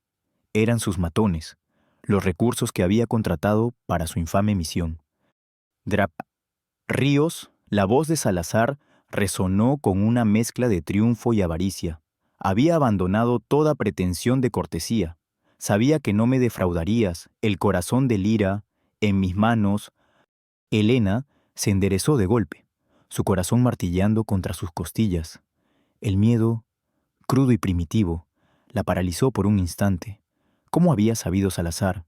Eran sus matones, los recursos que había contratado para su infame misión. Ríos, la voz de Salazar, resonó con una mezcla de triunfo y avaricia. Había abandonado toda pretensión de cortesía. Sabía que no me defraudarías, el corazón de Lira, en mis manos. Elena se enderezó de golpe, su corazón martilleando contra sus costillas. El miedo, crudo y primitivo, la paralizó por un instante. ¿Cómo había sabido Salazar?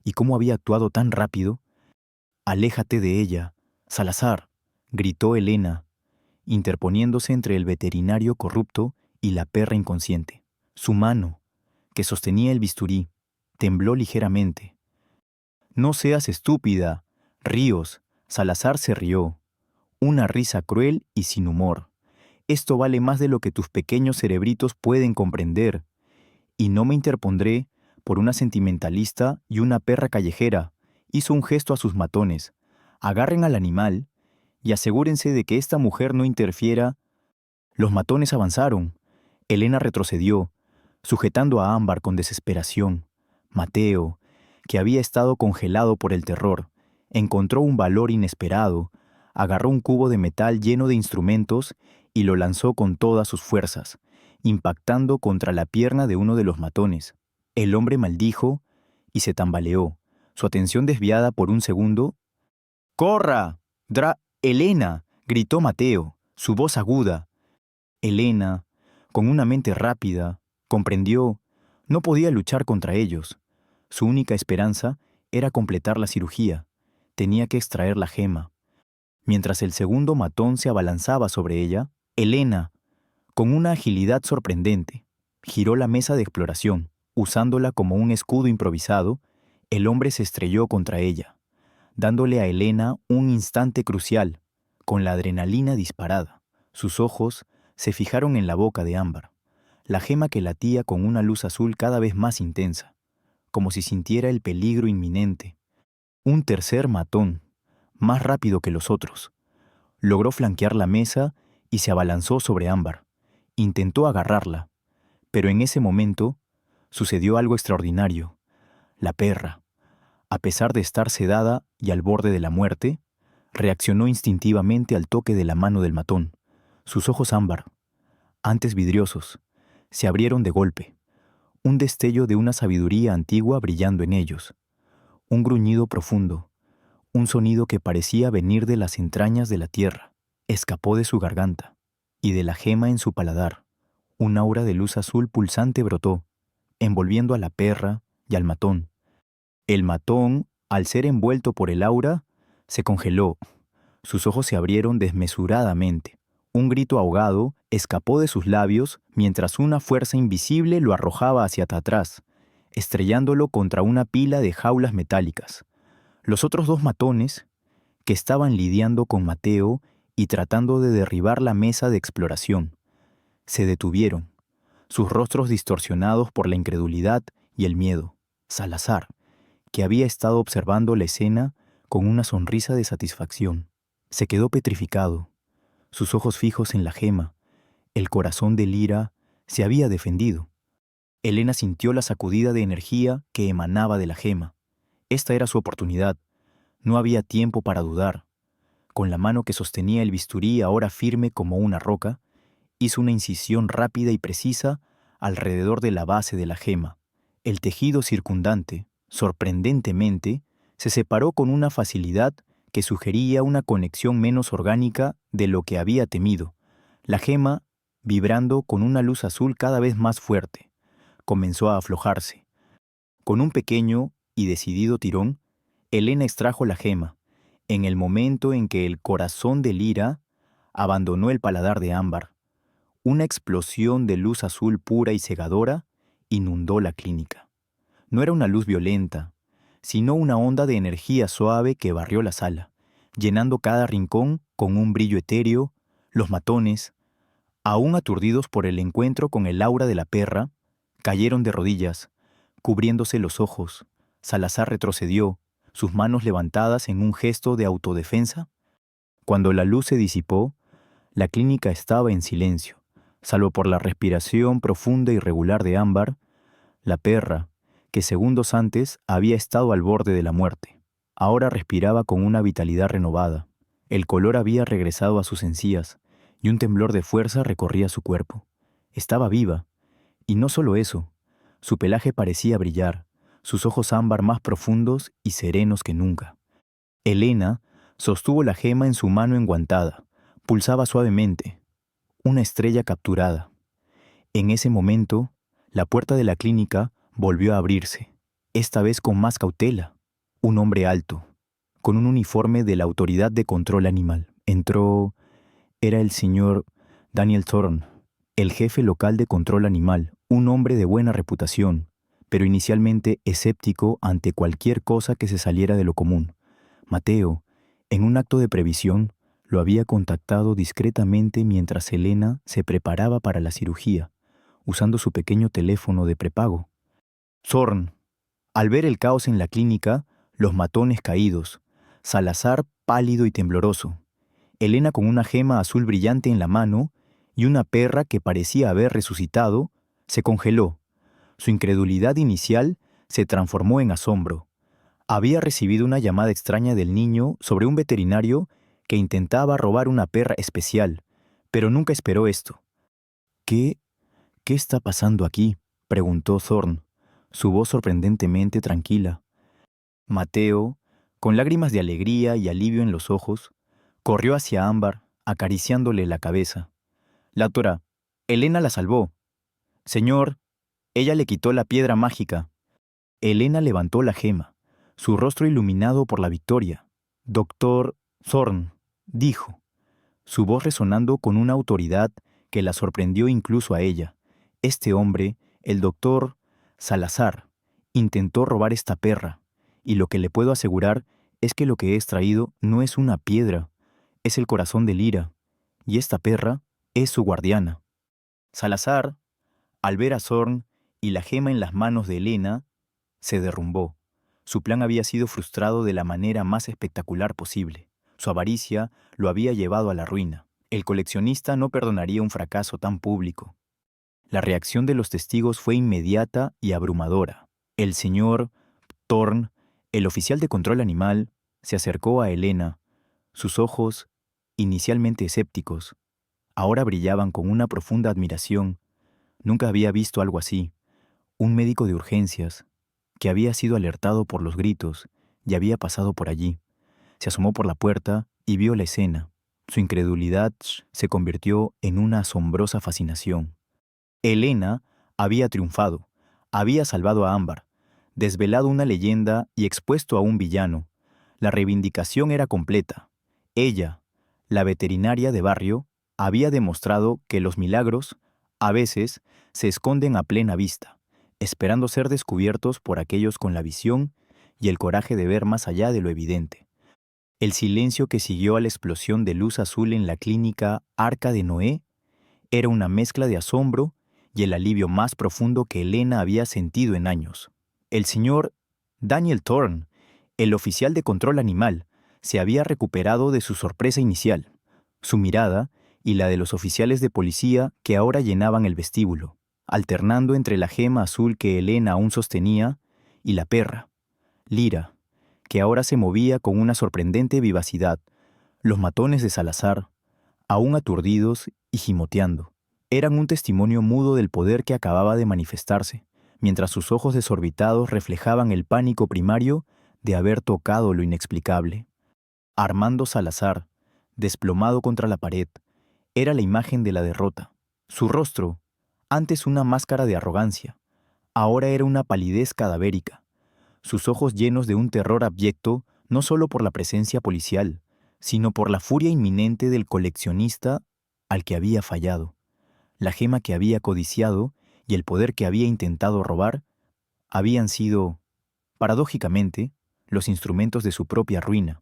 ¿Y cómo había actuado tan rápido? «Aléjate de ella, Salazar», gritó Elena, interponiéndose entre el veterinario corrupto y la perra inconsciente. Su mano, que sostenía el bisturí, tembló ligeramente. «No seas estúpida, Ríos», Salazar se rió, una risa cruel y sin humor. «Esto vale más de lo que tus pequeños cerebritos pueden comprender. Y no me interpondré por una sentimentalista y una perra callejera», hizo un gesto a sus matones. «Agarren al animal y asegúrense de que esta mujer no interfiera». Los matones avanzaron. Elena retrocedió, sujetando a Ámbar con desesperación. Mateo, que había estado congelado por el terror, encontró un valor inesperado, agarró un cubo de metal lleno de instrumentos y lo lanzó con todas sus fuerzas, impactando contra la pierna de uno de los matones. El hombre maldijo y se tambaleó, su atención desviada por un segundo. «¡Corra! Elena», gritó Mateo, su voz aguda. Elena, con una mente rápida, comprendió, no podía luchar contra ellos. Su única esperanza era completar la cirugía. Tenía que extraer la gema. Mientras el segundo matón se abalanzaba sobre ella, Elena, con una agilidad sorprendente, giró la mesa de exploración. Usándola como un escudo improvisado, el hombre se estrelló contra ella, dándole a Elena un instante crucial, con la adrenalina disparada. Sus ojos se fijaron en la boca de Ámbar, la gema que latía con una luz azul cada vez más intensa, como si sintiera el peligro inminente. Un tercer matón, más rápido que los otros, logró flanquear la mesa y se abalanzó sobre Ámbar. Intentó agarrarla, pero en ese momento sucedió algo extraordinario. La perra, a pesar de estar sedada y al borde de la muerte, reaccionó instintivamente al toque de la mano del matón. Sus ojos ámbar, antes vidriosos, se abrieron de golpe, un destello de una sabiduría antigua brillando en ellos. Un gruñido profundo, un sonido que parecía venir de las entrañas de la tierra, escapó de su garganta, y de la gema en su paladar. Un aura de luz azul pulsante brotó, envolviendo a la perra y al matón. El matón, al ser envuelto por el aura, se congeló. Sus ojos se abrieron desmesuradamente. Un grito ahogado escapó de sus labios mientras una fuerza invisible lo arrojaba hacia atrás, estrellándolo contra una pila de jaulas metálicas. Los otros 2 matones, que estaban lidiando con Mateo y tratando de derribar la mesa de exploración, se detuvieron, sus rostros distorsionados por la incredulidad y el miedo. Salazar, que había estado observando la escena con una sonrisa de satisfacción, se quedó petrificado, sus ojos fijos en la gema, el corazón de Lira Se había defendido. Elena sintió la sacudida de energía que emanaba de la gema. Esta era su oportunidad. No había tiempo para dudar. Con la mano que sostenía el bisturí, ahora firme como una roca, hizo una incisión rápida y precisa alrededor de la base de la gema. El tejido circundante, sorprendentemente, se separó con una facilidad que sugería una conexión menos orgánica de lo que había temido. La gema, vibrando con una luz azul cada vez más fuerte, comenzó a aflojarse. Con un pequeño y decidido tirón, Elena extrajo la gema, en el momento en que el corazón de Lyra abandonó el paladar de Ámbar. Una explosión de luz azul pura y cegadora inundó la clínica. No era una luz violenta, sino una onda de energía suave que barrió la sala, llenando cada rincón con un brillo etéreo. Los matones, aún aturdidos por el encuentro con el aura de la perra, cayeron de rodillas, cubriéndose los ojos. Salazar retrocedió, sus manos levantadas en un gesto de autodefensa. Cuando la luz se disipó, la clínica estaba en silencio, salvo por la respiración profunda y regular de Ámbar, la perra, que segundos antes había estado al borde de la muerte. Ahora respiraba con una vitalidad renovada. El color había regresado a sus encías y un temblor de fuerza recorría su cuerpo. Estaba viva, y no solo eso, su pelaje parecía brillar, sus ojos ámbar más profundos y serenos que nunca. Elena sostuvo la gema en su mano enguantada, pulsaba suavemente, una estrella capturada. En ese momento, la puerta de la clínica volvió a abrirse, esta vez con más cautela. Un hombre alto, con un uniforme de la Autoridad de Control Animal, entró. Era el señor Daniel Thorne, el jefe local de control animal, un hombre de buena reputación, pero inicialmente escéptico ante cualquier cosa que se saliera de lo común. Mateo, en un acto de previsión, lo había contactado discretamente mientras Elena se preparaba para la cirugía, usando su pequeño teléfono de prepago. Thorne, al ver el caos en la clínica, los matones caídos, Salazar pálido y tembloroso, Elena con una gema azul brillante en la mano y una perra que parecía haber resucitado, se congeló. Su incredulidad inicial se transformó en asombro. Había recibido una llamada extraña del niño sobre un veterinario que intentaba robar una perra especial, pero nunca esperó esto. ¿Qué está pasando aquí?, preguntó Thorne, su voz sorprendentemente tranquila. Mateo, con lágrimas de alegría y alivio en los ojos, corrió hacia Ámbar, acariciándole la cabeza. La doctora, Elena la salvó. Señor, ella le quitó la piedra mágica. Elena levantó la gema, su rostro iluminado por la victoria. Doctor Thorne, dijo, su voz resonando con una autoridad que la sorprendió incluso a ella. Este hombre, el doctor Salazar, intentó robar esta perra, y lo que le puedo asegurar es que lo que he extraído no es una piedra, es el corazón de Lyra, y esta perra es su guardiana. Salazar, al ver a Thorne y la gema en las manos de Elena, se derrumbó. Su plan había sido frustrado de la manera más espectacular posible. Su avaricia lo había llevado a la ruina. El coleccionista no perdonaría un fracaso tan público. La reacción de los testigos fue inmediata y abrumadora. El señor Thorne, el oficial de control animal, se acercó a Elena. Sus ojos, inicialmente escépticos, ahora brillaban con una profunda admiración. Nunca había visto algo así. Un médico de urgencias, que había sido alertado por los gritos y había pasado por allí, se asomó por la puerta y vio la escena. Su incredulidad se convirtió en una asombrosa fascinación. Elena había triunfado, había salvado a Ámbar, desvelado una leyenda y expuesto a un villano. La reivindicación era completa. Ella, la veterinaria de barrio, había demostrado que los milagros, a veces, se esconden a plena vista, esperando ser descubiertos por aquellos con la visión y el coraje de ver más allá de lo evidente. El silencio que siguió a la explosión de luz azul en la clínica Arca de Noé era una mezcla de asombro y el alivio más profundo que Elena había sentido en años. El señor Daniel Thorne, el oficial de control animal, se había recuperado de su sorpresa inicial. Su mirada, y la de los oficiales de policía que ahora llenaban el vestíbulo, alternando entre la gema azul que Elena aún sostenía y la perra, Lira, que ahora se movía con una sorprendente vivacidad. Los matones de Salazar, aún aturdidos y gimoteando, eran un testimonio mudo del poder que acababa de manifestarse, mientras sus ojos desorbitados reflejaban el pánico primario de haber tocado lo inexplicable. Armando Salazar, desplomado contra la pared, era la imagen de la derrota. Su rostro, antes una máscara de arrogancia, ahora era una palidez cadavérica, sus ojos llenos de un terror abyecto no solo por la presencia policial, sino por la furia inminente del coleccionista al que había fallado. La gema que había codiciado y el poder que había intentado robar habían sido, paradójicamente, los instrumentos de su propia ruina.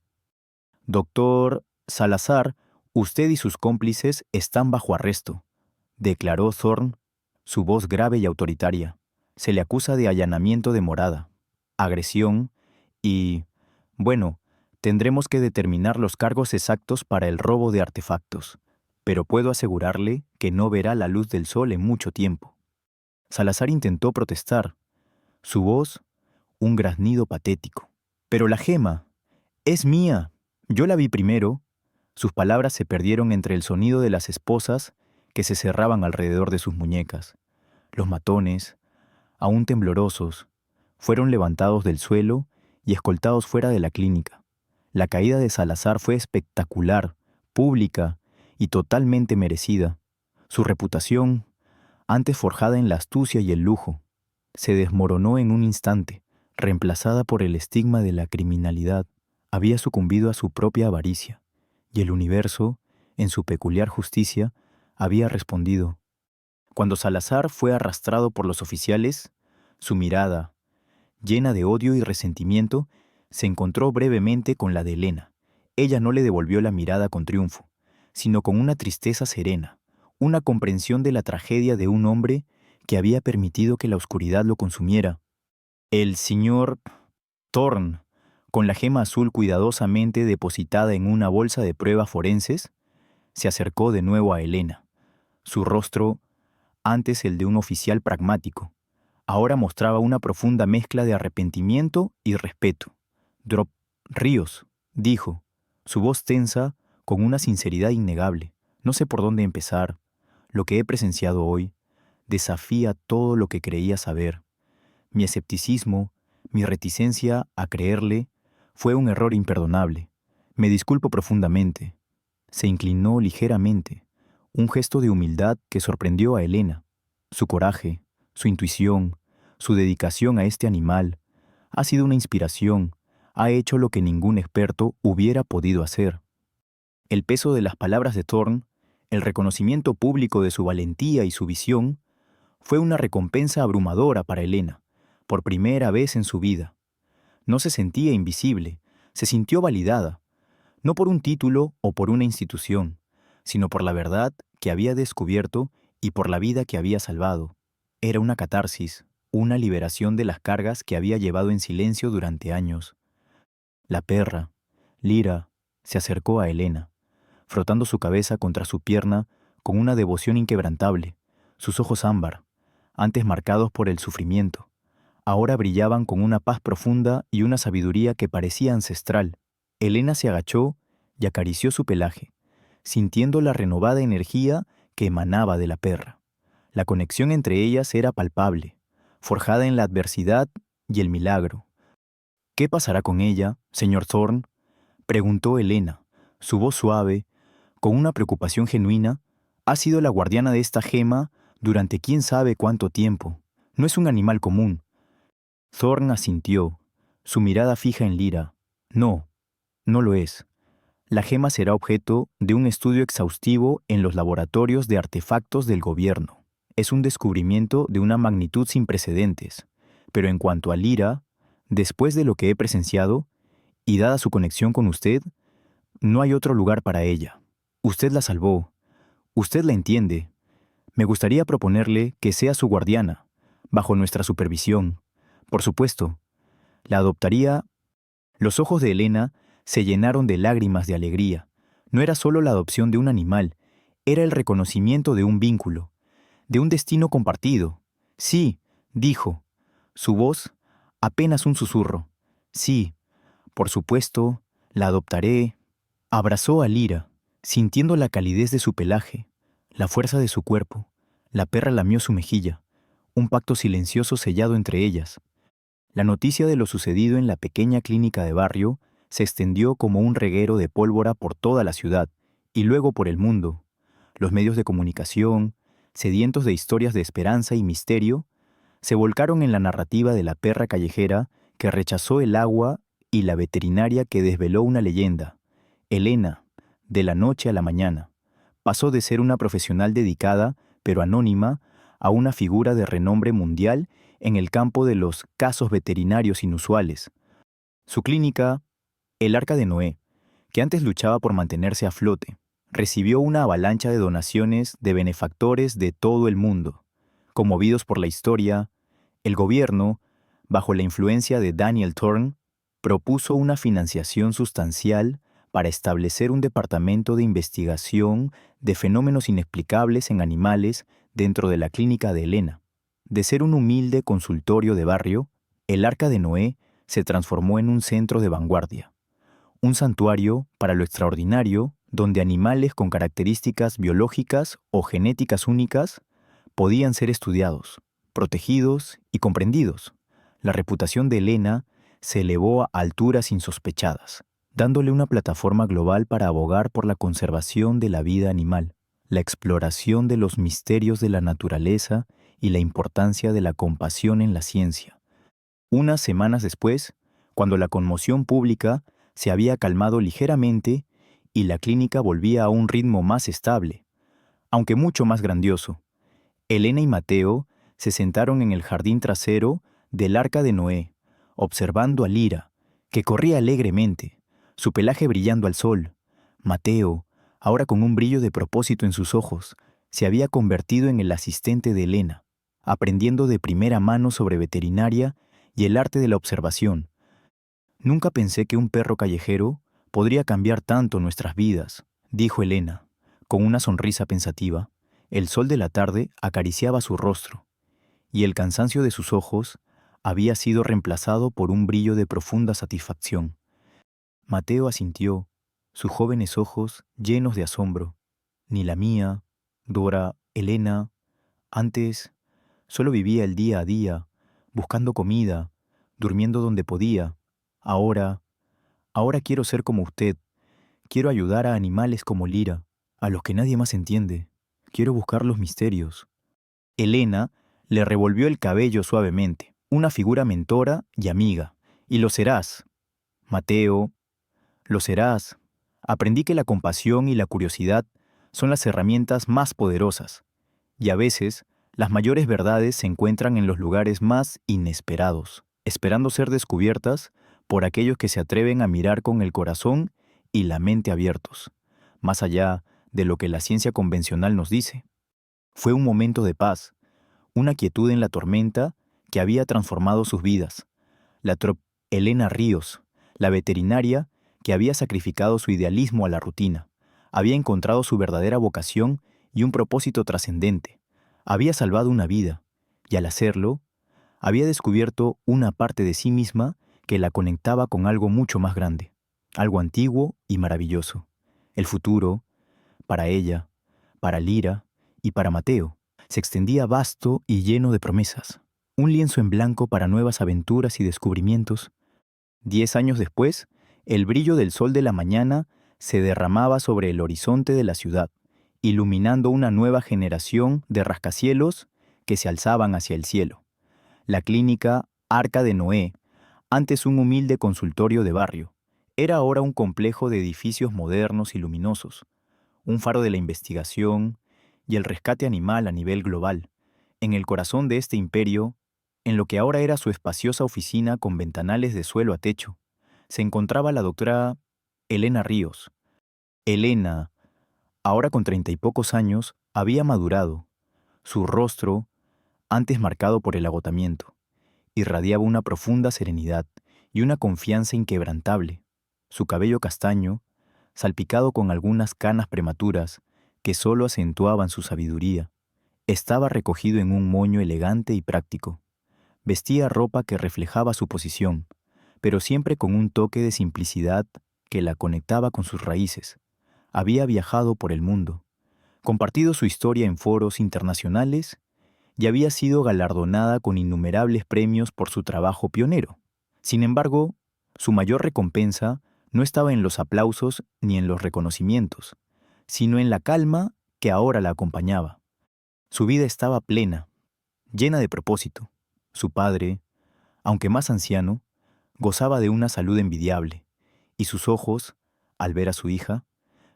Doctor Salazar, usted y sus cómplices están bajo arresto, declaró Thorne, su voz grave y autoritaria. Se le acusa de allanamiento de morada, agresión y, bueno, tendremos que determinar los cargos exactos para el robo de artefactos, pero puedo asegurarle que no verá la luz del sol en mucho tiempo. Salazar intentó protestar, su voz un graznido patético. Pero la gema es mía. Yo la vi primero. Sus palabras se perdieron entre el sonido de las esposas que se cerraban alrededor de sus muñecas. Los matones, aún temblorosos, fueron levantados del suelo y escoltados fuera de la clínica. La caída de Salazar fue espectacular, pública y totalmente merecida. Su reputación, antes forjada en la astucia y el lujo, se desmoronó en un instante, reemplazada por el estigma de la criminalidad. Había sucumbido a su propia avaricia, y el universo, en su peculiar justicia, había respondido. Cuando Salazar fue arrastrado por los oficiales, su mirada, llena de odio y resentimiento, se encontró brevemente con la de Elena. Ella no le devolvió la mirada con triunfo, sino con una tristeza serena, una comprensión de la tragedia de un hombre que había permitido que la oscuridad lo consumiera. El señor Thorne, con la gema azul cuidadosamente depositada en una bolsa de pruebas forenses, se acercó de nuevo a Elena. Su rostro, antes el de un oficial pragmático, ahora mostraba una profunda mezcla de arrepentimiento y respeto. Drop Ríos, dijo, su voz tensa con una sinceridad innegable. No sé por dónde empezar. Lo que he presenciado hoy desafía todo lo que creía saber. Mi escepticismo, mi reticencia a creerle, fue un error imperdonable. Me disculpo profundamente. Se inclinó ligeramente, un gesto de humildad que sorprendió a Elena. Su coraje, su intuición, su dedicación a este animal, ha sido una inspiración, ha hecho lo que ningún experto hubiera podido hacer. El peso de las palabras de Thorne, el reconocimiento público de su valentía y su visión, fue una recompensa abrumadora para Elena, por primera vez en su vida. No se sentía invisible, se sintió validada, no por un título o por una institución, sino por la verdad que había descubierto y por la vida que había salvado. Era una catarsis, una liberación de las cargas que había llevado en silencio durante años. La perra, Lira, se acercó a Elena, frotando su cabeza contra su pierna con una devoción inquebrantable. Sus ojos ámbar, antes marcados por el sufrimiento, ahora brillaban con una paz profunda y una sabiduría que parecía ancestral. Elena se agachó y acarició su pelaje, sintiendo la renovada energía que emanaba de la perra. La conexión entre ellas era palpable, forjada en la adversidad y el milagro. ¿Qué pasará con ella, señor Thorne?, preguntó Elena, su voz suave, con una preocupación genuina. Ha sido la guardiana de esta gema durante quién sabe cuánto tiempo. No es un animal común. Thorne asintió, su mirada fija en Lira. No, no lo es. La gema será objeto de un estudio exhaustivo en los laboratorios de artefactos del gobierno. Es un descubrimiento de una magnitud sin precedentes. Pero en cuanto a Lira, después de lo que he presenciado, y dada su conexión con usted, no hay otro lugar para ella. Usted la salvó. Usted la entiende. Me gustaría proponerle que sea su guardiana, bajo nuestra supervisión. Por supuesto, la adoptaría. Los ojos de Elena se llenaron de lágrimas de alegría. No era solo la adopción de un animal, Era el reconocimiento de un vínculo, de un destino compartido. Sí, dijo. Su voz, apenas un susurro. Sí, por supuesto, la adoptaré. Abrazó a Lira, sintiendo la calidez de su pelaje, la fuerza de su cuerpo. La perra lamió su mejilla, un pacto silencioso sellado entre ellas. La noticia de lo sucedido en la pequeña clínica de barrio se extendió como un reguero de pólvora por toda la ciudad y luego por el mundo. Los medios de comunicación, sedientos de historias de esperanza y misterio, se volcaron en la narrativa de la perra callejera que rechazó el agua y la veterinaria que desveló una leyenda. Elena, de la noche a la mañana, pasó de ser una profesional dedicada, pero anónima, a una figura de renombre mundial en el campo de los casos veterinarios inusuales. Su clínica, el Arca de Noé, que antes luchaba por mantenerse a flote, recibió una avalancha de donaciones de benefactores de todo el mundo. Conmovidos por la historia, el gobierno, bajo la influencia de Daniel Thorne, propuso una financiación sustancial para establecer un departamento de investigación de fenómenos inexplicables en animales dentro de la clínica de Elena. De ser un humilde consultorio de barrio, el Arca de Noé se transformó en un centro de vanguardia, un santuario para lo extraordinario donde animales con características biológicas o genéticas únicas podían ser estudiados, protegidos y comprendidos. La reputación de Elena se elevó a alturas insospechadas, dándole una plataforma global para abogar por la conservación de la vida animal, la exploración de los misterios de la naturaleza y la importancia de la compasión en la ciencia. Unas semanas después, cuando la conmoción pública se había calmado ligeramente y la clínica volvía a un ritmo más estable, aunque mucho más grandioso, Elena y Mateo se sentaron en el jardín trasero del Arca de Noé, observando a Lira, que corría alegremente, su pelaje brillando al sol. Mateo, ahora con un brillo de propósito en sus ojos, se había convertido en el asistente de Elena, aprendiendo de primera mano sobre veterinaria y el arte de la observación. Nunca pensé que un perro callejero podría cambiar tanto nuestras vidas, dijo Elena, con una sonrisa pensativa. El sol de la tarde acariciaba su rostro, y el cansancio de sus ojos había sido reemplazado por un brillo de profunda satisfacción. Mateo asintió, sus jóvenes ojos llenos de asombro. Ni la mía, Dora, Elena, antes solo vivía el día a día, buscando comida, durmiendo donde podía. Ahora, ahora quiero ser como usted, quiero ayudar a animales como Lira, a los que nadie más entiende. Quiero buscar los misterios. Elena le revolvió el cabello suavemente, una figura mentora y amiga. Y lo serás, Mateo, lo serás. Aprendí que la compasión y la curiosidad son las herramientas más poderosas, y a veces las mayores verdades se encuentran en los lugares más inesperados, esperando ser descubiertas por aquellos que se atreven a mirar con el corazón y la mente abiertos, más allá de lo que la ciencia convencional nos dice. Fue un momento de paz, una quietud en la tormenta que había transformado sus vidas. Elena Ríos, la veterinaria que había sacrificado su idealismo a la rutina, había encontrado su verdadera vocación y un propósito trascendente. Había salvado una vida, y al hacerlo, había descubierto una parte de sí misma que la conectaba con algo mucho más grande, algo antiguo y maravilloso. El futuro, para ella, para Lira y para Mateo, se extendía vasto y lleno de promesas. Un lienzo en blanco para nuevas aventuras y descubrimientos. 10 años después, el brillo del sol de la mañana se derramaba sobre el horizonte de la ciudad, iluminando una nueva generación de rascacielos que se alzaban hacia el cielo. La clínica Arca de Noé, antes un humilde consultorio de barrio, era ahora un complejo de edificios modernos y luminosos, un faro de la investigación y el rescate animal a nivel global. En el corazón de este imperio, en lo que ahora era su espaciosa oficina con ventanales de suelo a techo, se encontraba la doctora Elena Ríos. Elena, ahora con 30 y pocos años, había madurado. Su rostro, antes marcado por el agotamiento, irradiaba una profunda serenidad y una confianza inquebrantable. Su cabello castaño, salpicado con algunas canas prematuras, que solo acentuaban su sabiduría. Estaba recogido en un moño elegante y práctico. Vestía ropa que reflejaba su posición, pero siempre con un toque de simplicidad que la conectaba con sus raíces. Había viajado por el mundo, compartido su historia en foros internacionales y había sido galardonada con innumerables premios por su trabajo pionero. Sin embargo, su mayor recompensa no estaba en los aplausos ni en los reconocimientos, sino en la calma que ahora la acompañaba. Su vida estaba plena, llena de propósito. Su padre, aunque más anciano, gozaba de una salud envidiable, y sus ojos, al ver a su hija,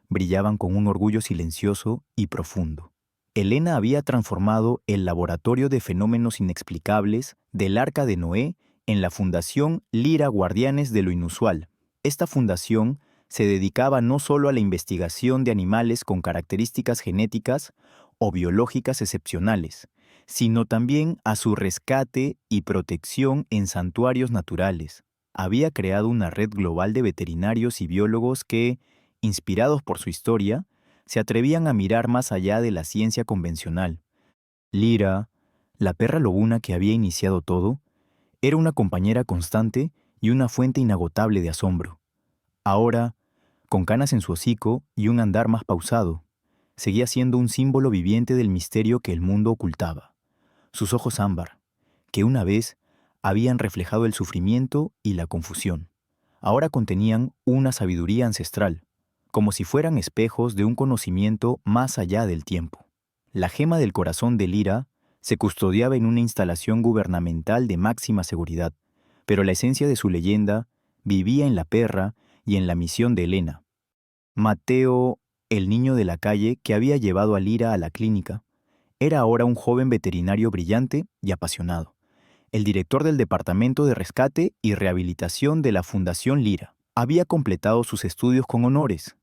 brillaban con un orgullo silencioso y profundo. Elena había transformado el laboratorio de fenómenos inexplicables del Arca de Noé en la Fundación Lira Guardianes de lo Inusual. Esta fundación se dedicaba no solo a la investigación de animales con características genéticas o biológicas excepcionales, sino también a su rescate y protección en santuarios naturales. Había creado una red global de veterinarios y biólogos que, inspirados por su historia, se atrevían a mirar más allá de la ciencia convencional. Lira, la perra lobuna que había iniciado todo, era una compañera constante y una fuente inagotable de asombro. Ahora, con canas en su hocico y un andar más pausado, seguía siendo un símbolo viviente del misterio que el mundo ocultaba. Sus ojos ámbar, que una vez habían reflejado el sufrimiento y la confusión, ahora contenían una sabiduría ancestral, como si fueran espejos de un conocimiento más allá del tiempo. La gema del corazón de Lira se custodiaba en una instalación gubernamental de máxima seguridad, pero la esencia de su leyenda vivía en la perra y en la misión de Elena. Mateo, el niño de la calle que había llevado a Lira a la clínica, era ahora un joven veterinario brillante y apasionado, el director del Departamento de Rescate y Rehabilitación de la Fundación Lira. Había completado sus estudios con honores,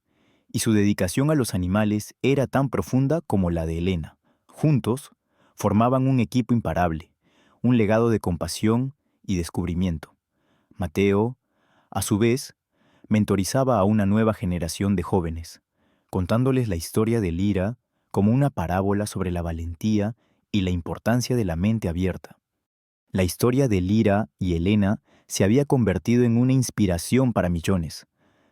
y su dedicación a los animales era tan profunda como la de Elena. Juntos, formaban un equipo imparable, un legado de compasión y descubrimiento. Mateo, a su vez, mentorizaba a una nueva generación de jóvenes, contándoles la historia de Lira como una parábola sobre la valentía y la importancia de la mente abierta. La historia de Lira y Elena se había convertido en una inspiración para millones.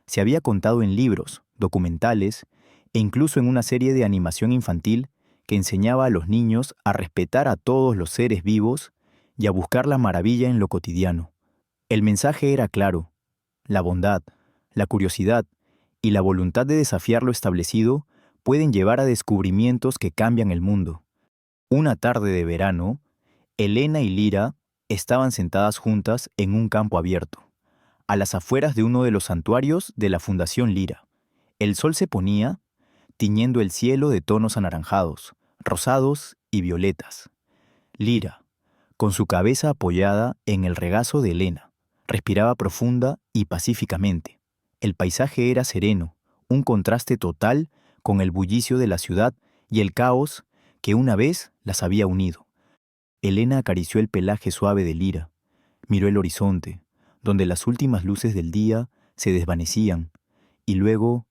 Se había contado en libros, documentales e incluso en una serie de animación infantil que enseñaba a los niños a respetar a todos los seres vivos y a buscar la maravilla en lo cotidiano. El mensaje era claro: la bondad, la curiosidad y la voluntad de desafiar lo establecido pueden llevar a descubrimientos que cambian el mundo. Una tarde de verano, Elena y Lira estaban sentadas juntas en un campo abierto, a las afueras de uno de los santuarios de la Fundación Lira. El sol se ponía, tiñendo el cielo de tonos anaranjados, rosados y violetas. Lira, con su cabeza apoyada en el regazo de Elena, respiraba profunda y pacíficamente. El paisaje era sereno, un contraste total con el bullicio de la ciudad y el caos que una vez las había unido. Elena acarició el pelaje suave de Lira, miró el horizonte, donde las últimas luces del día se desvanecían, y luego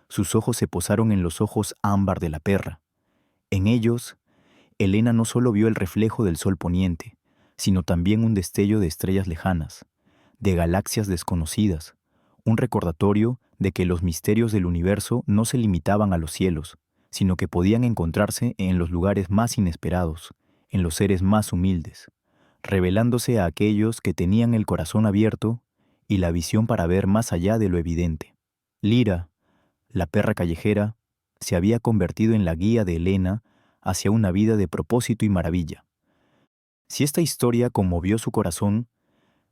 sus ojos se posaron en los ojos ámbar de la perra. En ellos, Elena no solo vio el reflejo del sol poniente, sino también un destello de estrellas lejanas, de galaxias desconocidas, un recordatorio de que los misterios del universo no se limitaban a los cielos, sino que podían encontrarse en los lugares más inesperados, en los seres más humildes, revelándose a aquellos que tenían el corazón abierto y la visión para ver más allá de lo evidente. Lira, la perra callejera, se había convertido en la guía de Elena hacia una vida de propósito y maravilla. Si esta historia conmovió su corazón,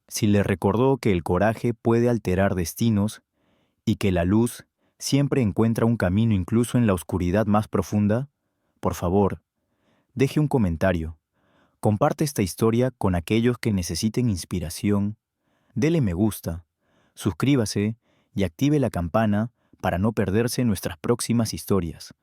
si le recordó que el coraje puede alterar destinos y que la luz siempre encuentra un camino incluso en la oscuridad más profunda, por favor, deje un comentario, comparte esta historia con aquellos que necesiten inspiración, dele me gusta, suscríbase y active la campana para no perderse nuestras próximas historias.